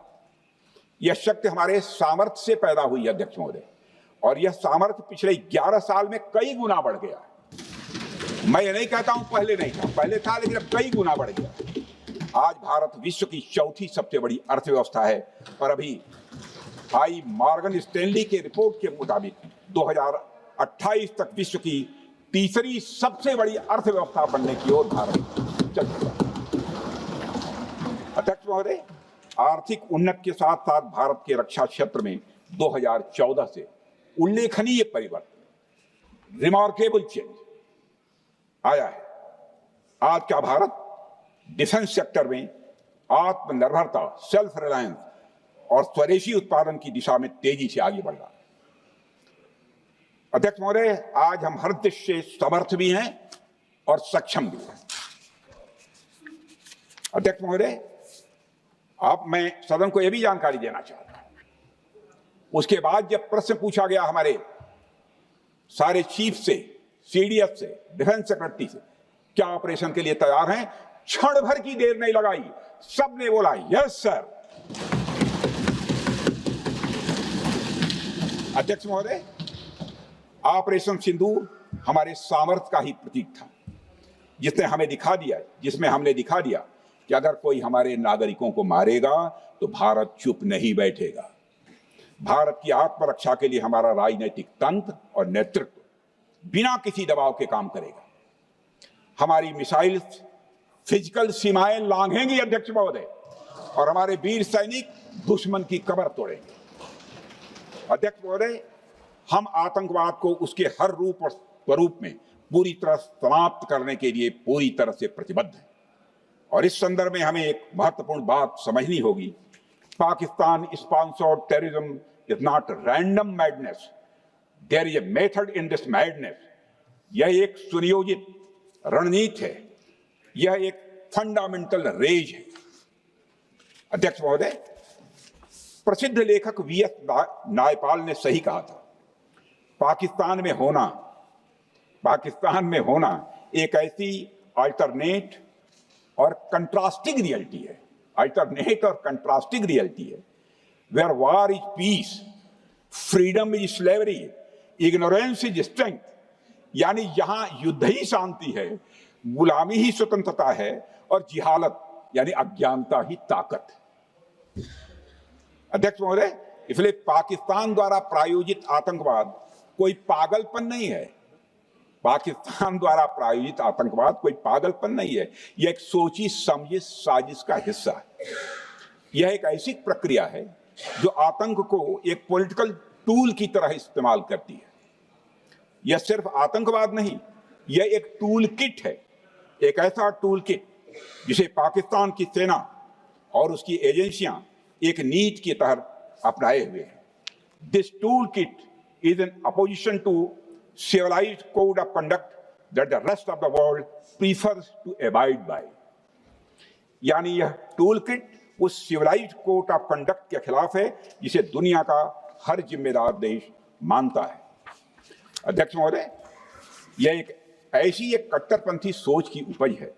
यह शक्ति हमारे सामर्थ्य से पैदा हुई है अध्यक्ष महोदय, और यह सामर्थ्य पिछले 11 साल में कई गुना बढ़ गया है। मैं ये नहीं कहता हूं पहले नहीं था, पहले था, लेकिन अब कई गुना बढ़ गया। आज भारत विश्व की 4थी सबसे बड़ी अर्थव्यवस्था है और अभी आई मॉर्गन स्टैनली के रिपोर्ट के मुताबिक 2028 तक विश्व की 3री सबसे बड़ी अर्थव्यवस्था बनने की ओर भारत चल रहा है। अध्यक्ष महोदय, आर्थिक उन्नति के साथ साथ भारत के रक्षा क्षेत्र में 2014 से उल्लेखनीय परिवर्तन, रिमार्केबल चेंज आया है। आज का भारत डिफेंस सेक्टर में आत्मनिर्भरता, सेल्फ रिलायंस और स्वदेशी उत्पादन की दिशा में तेजी से आगे बढ़ रहा है। अध्यक्ष महोदय, आज हम हर दृष्टि से समर्थ भी हैं और सक्षम भी हैं। अध्यक्ष महोदय, मैं सदन को यह भी जानकारी देना चाहता हूं, उसके बाद जब प्रश्न पूछा गया हमारे सारे चीफ से, सीडीएस से, डिफेंस सेक्रेटरी से, क्या ऑपरेशन के लिए तैयार हैं, क्षण भर की देर नहीं लगाई, सबने बोला यस सर। अध्यक्ष महोदय, ऑपरेशन सिंदूर हमारे सामर्थ्य का ही प्रतीक था, जिसमें हमने दिखा दिया कि अगर कोई हमारे नागरिकों को मारेगा तो भारत चुप नहीं बैठेगा। भारत की आत्मरक्षा के लिए हमारा राजनीतिक तंत्र और नेतृत्व बिना किसी दबाव के काम करेगा। हमारी मिसाइल फिजिकल सीमाएं लांघेंगी अध्यक्ष महोदय, और हमारे वीर सैनिक दुश्मन की कमर तोड़ेंगे। अध्यक्ष महोदय, हम आतंकवाद को उसके हर रूप और स्वरूप में पूरी तरह समाप्त करने के लिए पूरी तरह से प्रतिबद्ध हैं। और इस संदर्भ में हमें एक महत्वपूर्ण बात समझनी होगी, Pakistan sponsored terrorism is not random madness, there is a method in this madness. यह एक सुनियोजित रणनीति है, यह एक फंडामेंटल रेज है। अध्यक्ष महोदय, प्रसिद्ध लेखक वीएस नायपाल ने सही कहा था, पाकिस्तान में होना एक ऐसी अल्टरनेट और कंट्रास्टिंग रियलिटी है, where war is peace, freedom is slavery, ignorance is strength. यानी यहां युद्ध ही शांति है, गुलामी ही स्वतंत्रता है, और जिहालत यानी अज्ञानता ही ताकत है। अध्यक्ष महोदय, इसलिए पाकिस्तान द्वारा प्रायोजित आतंकवाद कोई पागलपन नहीं है। यह एक सोची समझी साजिश का हिस्सा है। यह एक ऐसी प्रक्रिया है जो आतंक को एक पॉलिटिकल टूल की तरह इस्तेमाल करती है। यह सिर्फ आतंकवाद नहीं, यह एक टूल किट है, एक ऐसा टूल किट जिसे पाकिस्तान की सेना और उसकी एजेंसियां एक नीति के तहत अपनाए हुए हैं। This tool kit is in opposition to civilized code of conduct that the rest of the world prefers to abide by. यानी यह टूल किट उस सिविलाइज्ड कोड ऑफ कंडक्ट के खिलाफ है जिसे दुनिया का हर जिम्मेदार देश मानता है। अध्यक्ष महोदय, यह एक कट्टरपंथी सोच की उपज है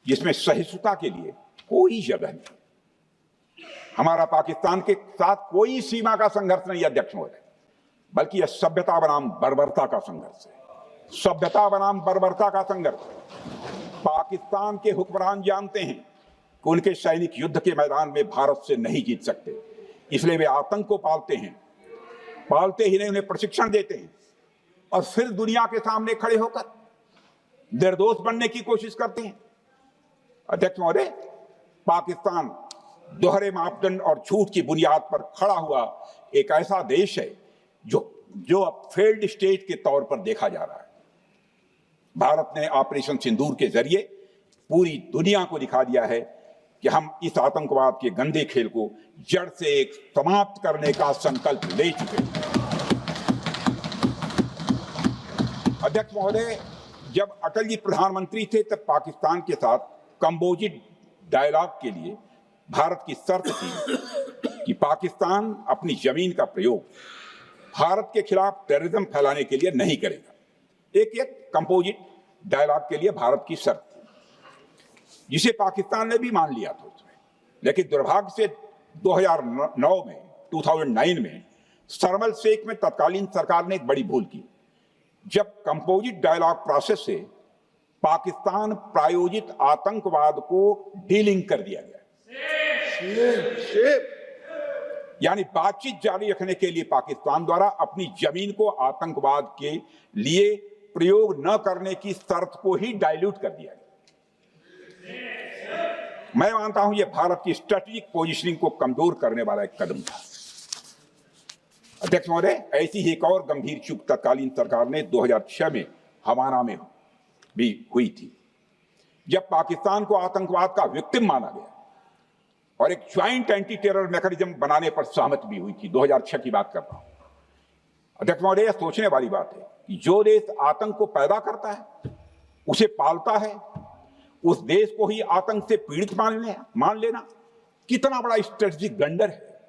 जिसमें सहिष्णुता के लिए कोई जगह नहीं। हमारा पाकिस्तान के साथ कोई सीमा का संघर्ष नहीं है अध्यक्ष महोदय, बल्कि यह सभ्यता बनाम बर्बरता का संघर्ष है। पाकिस्तान के हुक्मरान जानते हैं कि उनके सैनिक युद्ध के मैदान में भारत से नहीं जीत सकते, इसलिए वे आतंक को पालते ही नहीं, उन्हें प्रशिक्षण देते हैं और फिर दुनिया के सामने खड़े होकर निर्दोष बनने की कोशिश करते हैं। अध्यक्ष महोदय, पाकिस्तान दोहरे मापदंड और झूठ की बुनियाद पर खड़ा हुआ एक ऐसा देश है जो अब फेल्ड स्टेट के तौर पर देखा जा रहा है। भारत ने ऑपरेशन सिंदूर के जरिए पूरी दुनिया को दिखा दिया है कि हम इस आतंकवाद के गंदे खेल को जड़ से समाप्त करने का संकल्प ले चुके हैं। अध्यक्ष महोदय, जब अटल जी प्रधानमंत्री थे तब पाकिस्तान के साथ कंबोजिट डायलॉग के लिए भारत की शर्त थी कि पाकिस्तान अपनी जमीन का प्रयोग भारत के खिलाफ टेररिज्म फैलाने के लिए नहीं करेगा। एक कंपोजिट डायलॉग के लिए भारत की शर्त थी, जिसे पाकिस्तान ने भी मान लिया था उसमें। लेकिन दुर्भाग्य से 2009 में शर्म शेख में तत्कालीन सरकार ने एक बड़ी भूल की, जब कंपोजिट डायलॉग प्रोसेस से पाकिस्तान प्रायोजित आतंकवाद को डीलिंक कर दिया गया। यानी बातचीत जारी रखने के लिए पाकिस्तान द्वारा अपनी जमीन को आतंकवाद के लिए प्रयोग न करने की शर्त को ही डाइल्यूट कर दिया गया। मैं मानता हूं यह भारत की स्ट्रेटेजिक पोजीशनिंग को कमजोर करने वाला एक कदम था। अध्यक्ष महोदय, ऐसी ही एक और गंभीर चूक तत्कालीन सरकार ने 2006 में हवाना में भी हुई थी, जब पाकिस्तान को आतंकवाद का विक्टिम माना गया और एक ज्वाइंट एंटी टेरर मैकेनिज्म बनाने पर सहमति भी हुई थी। 2006 की बात कर रहा हूं। अध्यक्ष महोदय, यह सोचने वाली बात है कि जो देश आतंक को पैदा करता है, उसे पालता है, उस देश को ही आतंक से पीड़ित मान लेना कितना बड़ा स्ट्रेटेजिक ब्लंडर है।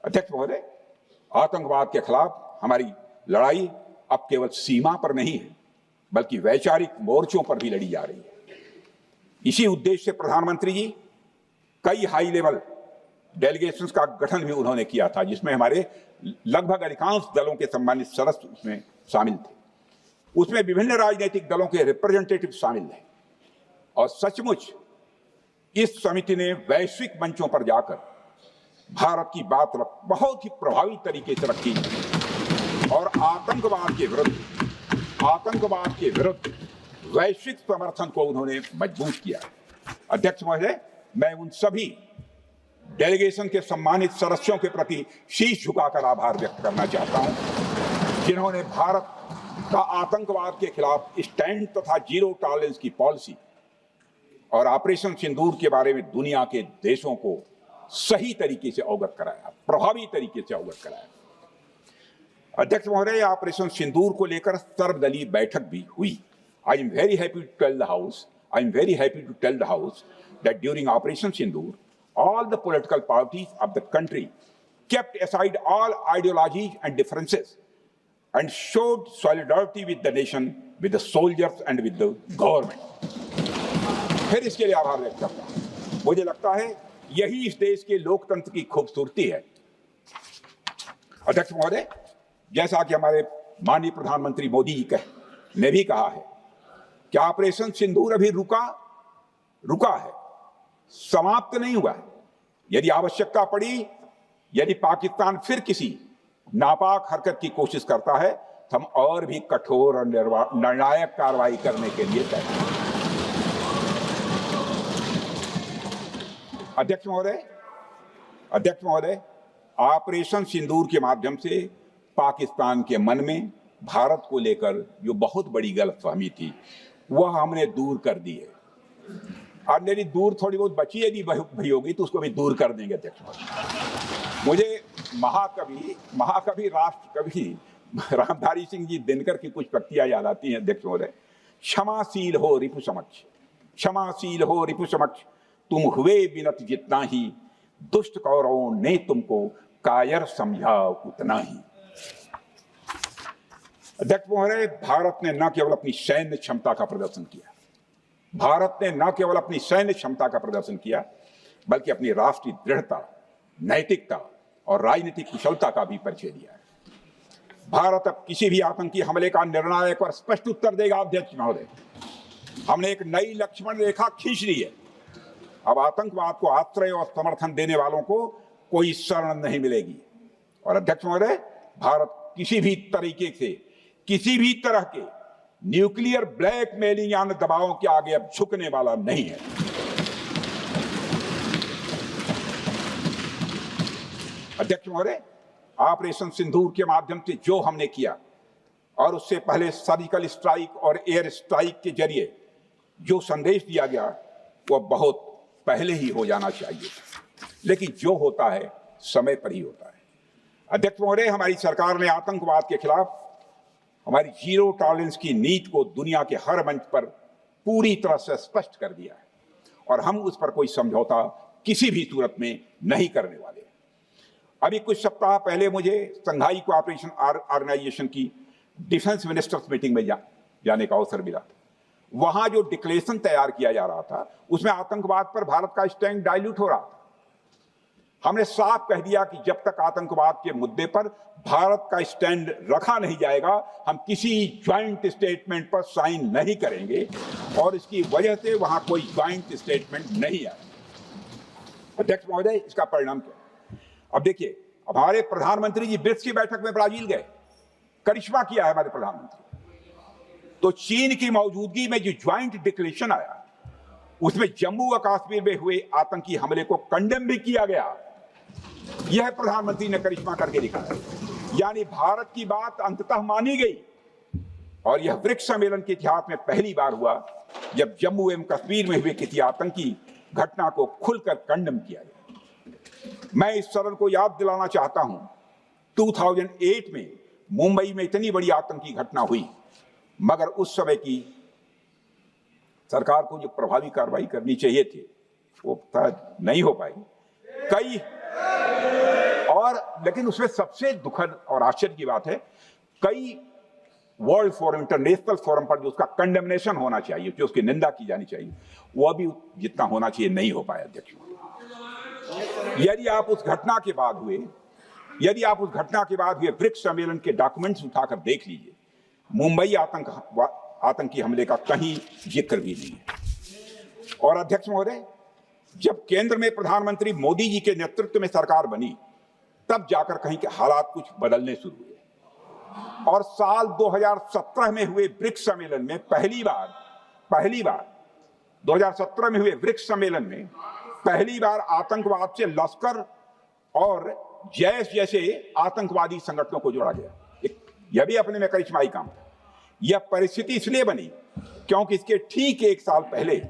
अध्यक्ष महोदय, आतंकवाद के खिलाफ हमारी लड़ाई अब केवल सीमा पर नहीं है, बल्कि वैचारिक मोर्चों पर भी लड़ी जा रही है। इसी उद्देश्य से प्रधानमंत्री जी कई हाई लेवल डेलीगेशंस का गठन भी उन्होंने किया था, जिसमें हमारे लगभग अधिकांश दलों के सम्मानित सदस्य उसमें शामिल थे। उसमें विभिन्न राजनीतिक दलों के रिप्रेजेंटेटिव शामिल थे और सचमुच इस समिति ने वैश्विक मंचों पर जाकर भारत की बात बहुत ही प्रभावी तरीके से रखी और आतंकवाद के विरुद्ध वैश्विक समर्थन को उन्होंने मजबूत किया। अध्यक्ष महोदय, मैं उन सभी डेलीगेशन के सम्मानित सदस्यों के प्रति शीश झुकाकर आभार व्यक्त करना चाहता हूं, जिन्होंने भारत का आतंकवाद के खिलाफ स्टैंड तथा जीरो टॉलरेंस की पॉलिसी और ऑपरेशन सिंदूर के बारे में दुनिया के देशों को सही तरीके से अवगत कराया, प्रभावी तरीके से अवगत कराया। अध्यक्ष महोदय, ऑपरेशन सिंदूर को लेकर सर्वदलीय बैठक भी हुई। I am very happy to tell the house that during Operation Sindoor, all the political parties of the country kept aside all ideologies and differences and showed solidarity with the nation, with the soldiers and with the government. फिर इसके लिए आभार व्यक्त करता हूं। मुझे लगता है यही इस देश के लोकतंत्र की खूबसूरती है। अध्यक्ष महोदय, जैसा कि हमारे माननीय प्रधानमंत्री मोदी जी ने भी कहा है कि ऑपरेशन सिंदूर अभी रुका है, समाप्त नहीं हुआ है। यदि आवश्यकता पड़ी, यदि पाकिस्तान फिर किसी नापाक हरकत की कोशिश करता है, तो हम और भी कठोर और निर्णायक कार्रवाई करने के लिए तैयार हैं। अध्यक्ष महोदय, ऑपरेशन सिंदूर के माध्यम से पाकिस्तान के मन में भारत को लेकर जो बहुत बड़ी गलतफहमी थी, वह हमने दूर कर दी है। और मेरी दूर थोड़ी बहुत बची यदि भई होगी तो उसको भी दूर कर देंगे। अध्यक्ष महोदय, मुझे महाकवि राष्ट्र कवि रामधारी सिंह जी दिनकर की कुछ पंक्तियां याद आती हैं। अध्यक्ष महोदय, क्षमाशील हो रिपु समक्ष, तुम हुए विनत जितना ही, दुष्ट कौरवों ने तुमको कायर समझा उतना ही। अध्यक्ष महोदय, भारत ने न केवल अपनी सैन्य क्षमता का प्रदर्शन किया, बल्कि अपनी राष्ट्रीय दृढ़ता, नैतिकता और राजनीतिक कुशलता का भी परिचय दिया है। भारत अब किसी भी आतंकी हमले का निर्णायक और स्पष्ट उत्तर देगा। अध्यक्ष महोदय, हमने एक नई लक्ष्मण रेखा खींच ली है। अब आतंकवाद को आश्रय और समर्थन देने वालों को कोई शरण नहीं मिलेगी। और अध्यक्ष महोदय, भारत किसी भी तरह के न्यूक्लियर ब्लैकमेलिंग या दबावों के आगे अब झुकने वाला नहीं है। अध्यक्ष महोदय, ऑपरेशन सिंदूर के माध्यम से जो हमने किया और उससे पहले सर्जिकल स्ट्राइक और एयर स्ट्राइक के जरिए जो संदेश दिया गया, वह बहुत पहले ही हो जाना चाहिए, लेकिन जो होता है समय पर ही होता है। अध्यक्ष महोदय, हमारी सरकार ने आतंकवाद के खिलाफ हमारी जीरो टॉलरेंस की नीति को दुनिया के हर मंच पर पूरी तरह से स्पष्ट कर दिया है और हम उस पर कोई समझौता किसी भी सूरत में नहीं करने वाले। अभी कुछ सप्ताह पहले मुझे शंघाई कोऑपरेशन ऑर्गेनाइजेशन की डिफेंस मिनिस्टर्स मीटिंग में जाने का अवसर मिला था। वहां जो डिक्लेरेशन तैयार किया जा रहा था, उसमें आतंकवाद पर भारत का स्टैंड डाइल्यूट हो रहा था। हमने साफ कह दिया कि जब तक आतंकवाद के मुद्दे पर भारत का स्टैंड रखा नहीं जाएगा, हम किसी ज्वाइंट स्टेटमेंट पर साइन नहीं करेंगे और इसकी वजह से वहां कोई ज्वाइंट स्टेटमेंट नहीं आया। अध्यक्ष महोदय, इसका परिणाम क्या? अब देखिए, हमारे प्रधानमंत्री जी ब्रिक्स की बैठक में ब्राजील गए, करिश्मा किया है हमारे प्रधानमंत्री। तो चीन की मौजूदगी में जो ज्वाइंट डिक्लेरेशन आया, उसमें जम्मू व कश्मीर में हुए आतंकी हमले को कंडेम भी किया गया। यह प्रधानमंत्री ने करिश्मा करके दिखाया। यानी भारत की बात अंततः मानी गई और यह ब्रिक्स सम्मेलन के इतिहास में पहली बार हुआ जब जम्मू एवं कश्मीर में हुए किसी आतंकी घटना को खुलकर कंडेम किया जाए। मैं इस सदन को याद दिलाना चाहता हूं, 2008 में मुंबई में इतनी बड़ी आतंकी घटना हुई, मगर उस समय की सरकार को जो प्रभावी कार्रवाई करनी चाहिए थी वो नहीं हो पाई लेकिन उसमें सबसे दुखद और आश्चर्य की बात है, कई वर्ल्ड फोरम, इंटरनेशनल फोरम पर जो उसका कंडेमनेशन होना चाहिए, जो उसकी निंदा की जानी चाहिए, वह भी जितना होना चाहिए नहीं हो पाया। अध्यक्ष, यदि आप उस घटना के बाद हुए ब्रिक्स सम्मेलन के डॉक्यूमेंट्स उठाकर देख लीजिए, मुंबई आतंकी हमले का कहीं जिक्र भी नहीं है। और अध्यक्ष महोदय, जब केंद्र में प्रधानमंत्री मोदी जी के नेतृत्व में सरकार बनी, तब जाकर कहीं के हालात कुछ बदलने शुरू हुए और साल 2017 में हुए ब्रिक्स सम्मेलन में पहली बार 2017 में हुए ब्रिक्स सम्मेलन में पहली बार आतंकवाद से लश्कर और जैश जैसे आतंकवादी संगठनों को जोड़ा गया। यह भी अपने में करिश्माई काम था। यह परिस्थिति इसलिए बनी क्योंकि इसके ठीक एक साल पहले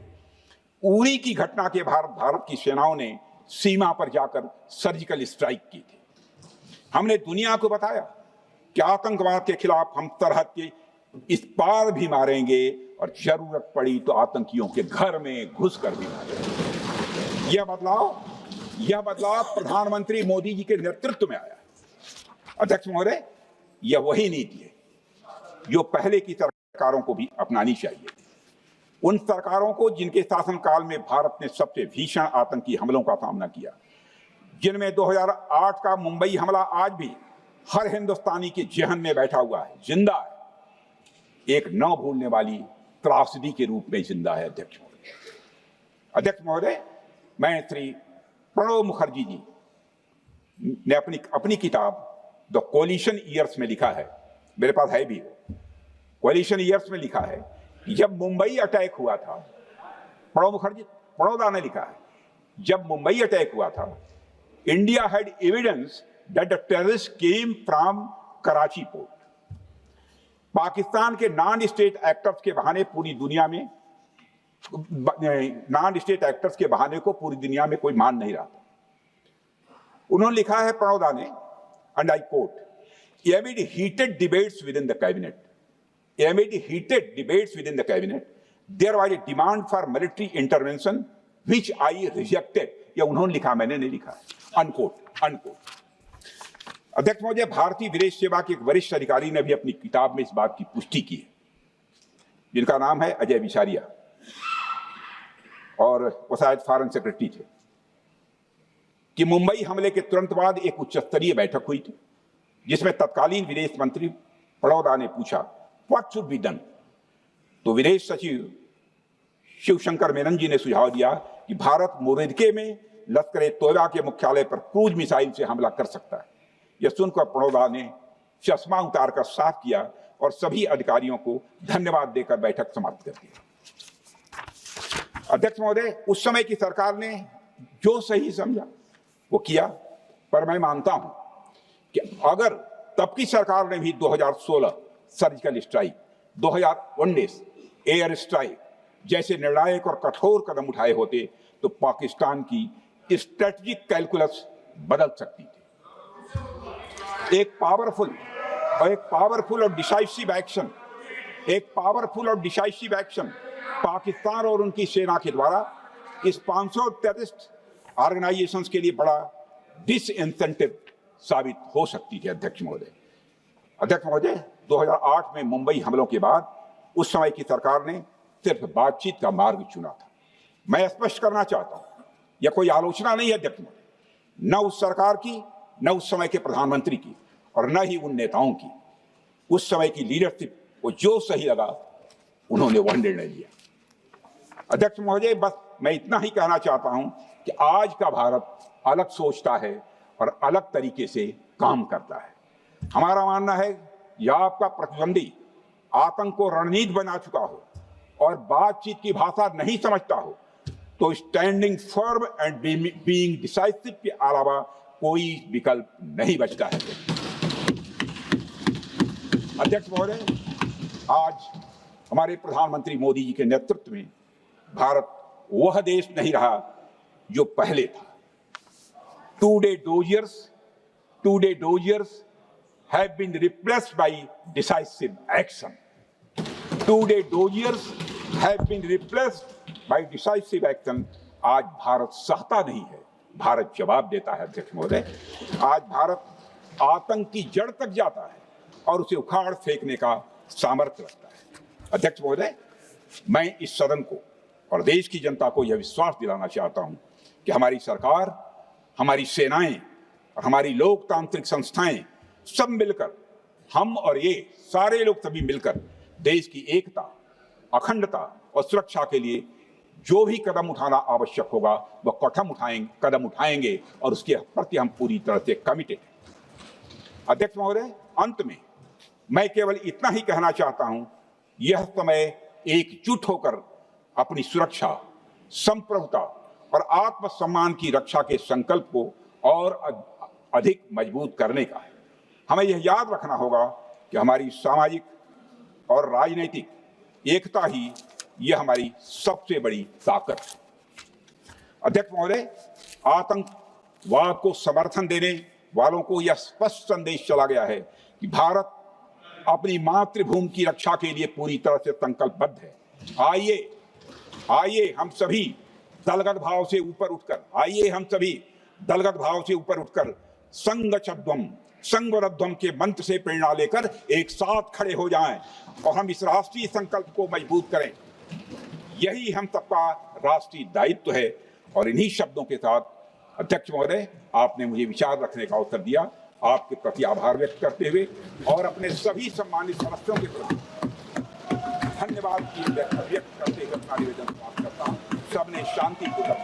उरी की घटना के भारत की सेनाओं ने सीमा पर जाकर सर्जिकल स्ट्राइक की थी। हमने दुनिया को बताया कि आतंकवाद के खिलाफ हम सरहद के इस पार भी मारेंगे और जरूरत पड़ी तो आतंकियों के घर में घुसकर भी मारेंगे। यह बदलाव प्रधानमंत्री मोदी जी के नेतृत्व में आया। अध्यक्ष महोदय, यह वही नीति है जो पहले की सरकारों को भी अपनानी चाहिए। उन सरकारों को जिनके शासनकाल में भारत ने सबसे भीषण आतंकी हमलों का सामना किया, जिनमें 2008 का मुंबई हमला आज भी हर हिंदुस्तानी के जेहन में बैठा हुआ है, जिंदा है, एक न भूलने वाली त्रासदी के रूप में जिंदा है। अध्यक्ष महोदय, मैं श्री प्रणब मुखर्जी जी ने अपनी किताब द कोलिशन ईयर्स में लिखा है, मेरे पास है भी, कोलिशन ईयर्स में लिखा है कि जब मुंबई अटैक हुआ था, प्रणोदा ने लिखा है, जब मुंबई अटैक हुआ था, India had evidence that the terrorist came from Karachi port. Pakistan के नॉन स्टेट एक्टर्स के बहाने पूरी दुनिया में को पूरी दुनिया में कोई मान नहीं रहा था। उन्होंने लिखा है प्रणोदा ने, and I quote, amid heated debates within the cabinet, there was a demand for military intervention which I rejected. यह उन्होंने लिखा, मैंने नहीं लिखा, अनकोट। अध्यक्ष महोदय, भारतीय विदेश सेवा के एक वरिष्ठ अधिकारी ने भी अपनी किताब में इस बात की पुष्टि की है, जिनका नाम है अजय बिसारिया, और वो शायद फॉरेन सेक्रेटरी थे, कि मुंबई हमले के तुरंत बाद एक उच्च स्तरीय बैठक हुई थी जिसमें तत्कालीन विदेश मंत्री प्रणोदा ने पूछा व्हाट शुड बी डन। तो विदेश सचिव शिवशंकर मेनन जी ने सुझाव दिया कि भारत मोरदके में लश्कर ए तोयबा के मुख्यालय पर क्रूज मिसाइल से हमला कर सकता है। यह सुनकर प्रणोदा ने चश्मा उतारकर साफ किया और सभी अधिकारियों को धन्यवाद देकर बैठक समाप्त कर दी। अध्यक्ष महोदय, उस समय की सरकार ने जो सही समझा वो किया, पर मैं मानता हूं कि अगर तब की सरकार ने भी 2016 सर्जिकल स्ट्राइक, 2019 एयर स्ट्राइक जैसे निर्णायक और कठोर कदम उठाए होते तो पाकिस्तान की स्ट्रेटेजिक कैलकुलस बदल सकती थी। एक पावरफुल और डिसाइसिव एक्शन पाकिस्तान और उनकी सेना के द्वारा इस 500 टेररिस्ट ऑर्गेनाइजेशंस के लिए बड़ा डिसइंसेंटिव साबित हो सकती है। अध्यक्ष महोदय, 2008 में मुंबई हमलों के बाद उस समय की सरकार ने सिर्फ बातचीत का मार्ग चुना था। मैं स्पष्ट करना चाहता हूं, यह कोई आलोचना नहीं है अध्यक्ष महोदय, न उस सरकार की, न उस समय के प्रधानमंत्री की, और न ही उन नेताओं की। उस समय की लीडरशिप को जो सही लगा उन्होंने वह निर्णय लिया। अध्यक्ष महोदय, बस मैं इतना ही कहना चाहता हूं कि आज का भारत अलग सोचता है और अलग तरीके से काम करता है। हमारा मानना है यह आपका प्रतिद्वंदी आतंक को रणनीति बना चुका हो और बातचीत की भाषा नहीं समझता हो तो standing firm and being decisive के अलावा कोई विकल्प नहीं बचता है। अध्यक्ष महोदय, आज हमारे प्रधानमंत्री मोदी जी के नेतृत्व में भारत वह देश नहीं रहा जो पहले था। Today doziers have been replaced by decisive action. Today doziers have been replaced by decisive action. आज भारत सहता नहीं है, भारत जवाब देता है। अध्यक्ष महोदय, आज भारत आतंक की जड़ तक जाता है और उसे उखाड़ फेंकने का सामर्थ्य रखता है। अध्यक्ष महोदय, मैं इस सदन को और देश की जनता को यह विश्वास दिलाना चाहता हूं कि हमारी सरकार, हमारी सेनाएं और हमारी लोकतांत्रिक संस्थाएं सब मिलकर, हम और ये सारे लोग सभी मिलकर देश की एकता, अखंडता और सुरक्षा के लिए जो भी कदम उठाना आवश्यक होगा वह कदम उठाएंगे और उसके प्रति हम पूरी तरह से कमिटेड हैं। अध्यक्ष महोदय, अंत में मैं केवल इतना ही कहना चाहता हूं, यह समय एकजुट होकर अपनी सुरक्षा, संप्रभुता और आत्मसम्मान की रक्षा के संकल्प को और अधिक मजबूत करने का है। हमें यह याद रखना होगा कि हमारी सामाजिक और राजनीतिक एकता ही यह हमारी सबसे बड़ी ताकत है। अध्यक्ष महोदय, आतंकवाद को समर्थन देने वालों को यह स्पष्ट संदेश चला गया है कि भारत अपनी मातृभूमि की रक्षा के लिए पूरी तरह से संकल्पबद्ध है। आइए हम सभी दलगत भाव से ऊपर उठकर संघवरध्वम के मंत्र से प्रेरणा लेकर एक साथ खड़े हो जाएं और हम इस राष्ट्रीय संकल्प को मजबूत करें। यही हम सबका राष्ट्रीय दायित्व है। और इन्हीं शब्दों के साथ अध्यक्ष महोदय, आपने मुझे विचार रखने का अवसर दिया, आपके प्रति आभार व्यक्त करते हुए और अपने सभी सम्मानित सदस्यों के प्रति धन्यवाद व्यक्त करते हुए अपना निवेदन समाप्त करता हूं। सबने शांतिपूर्वक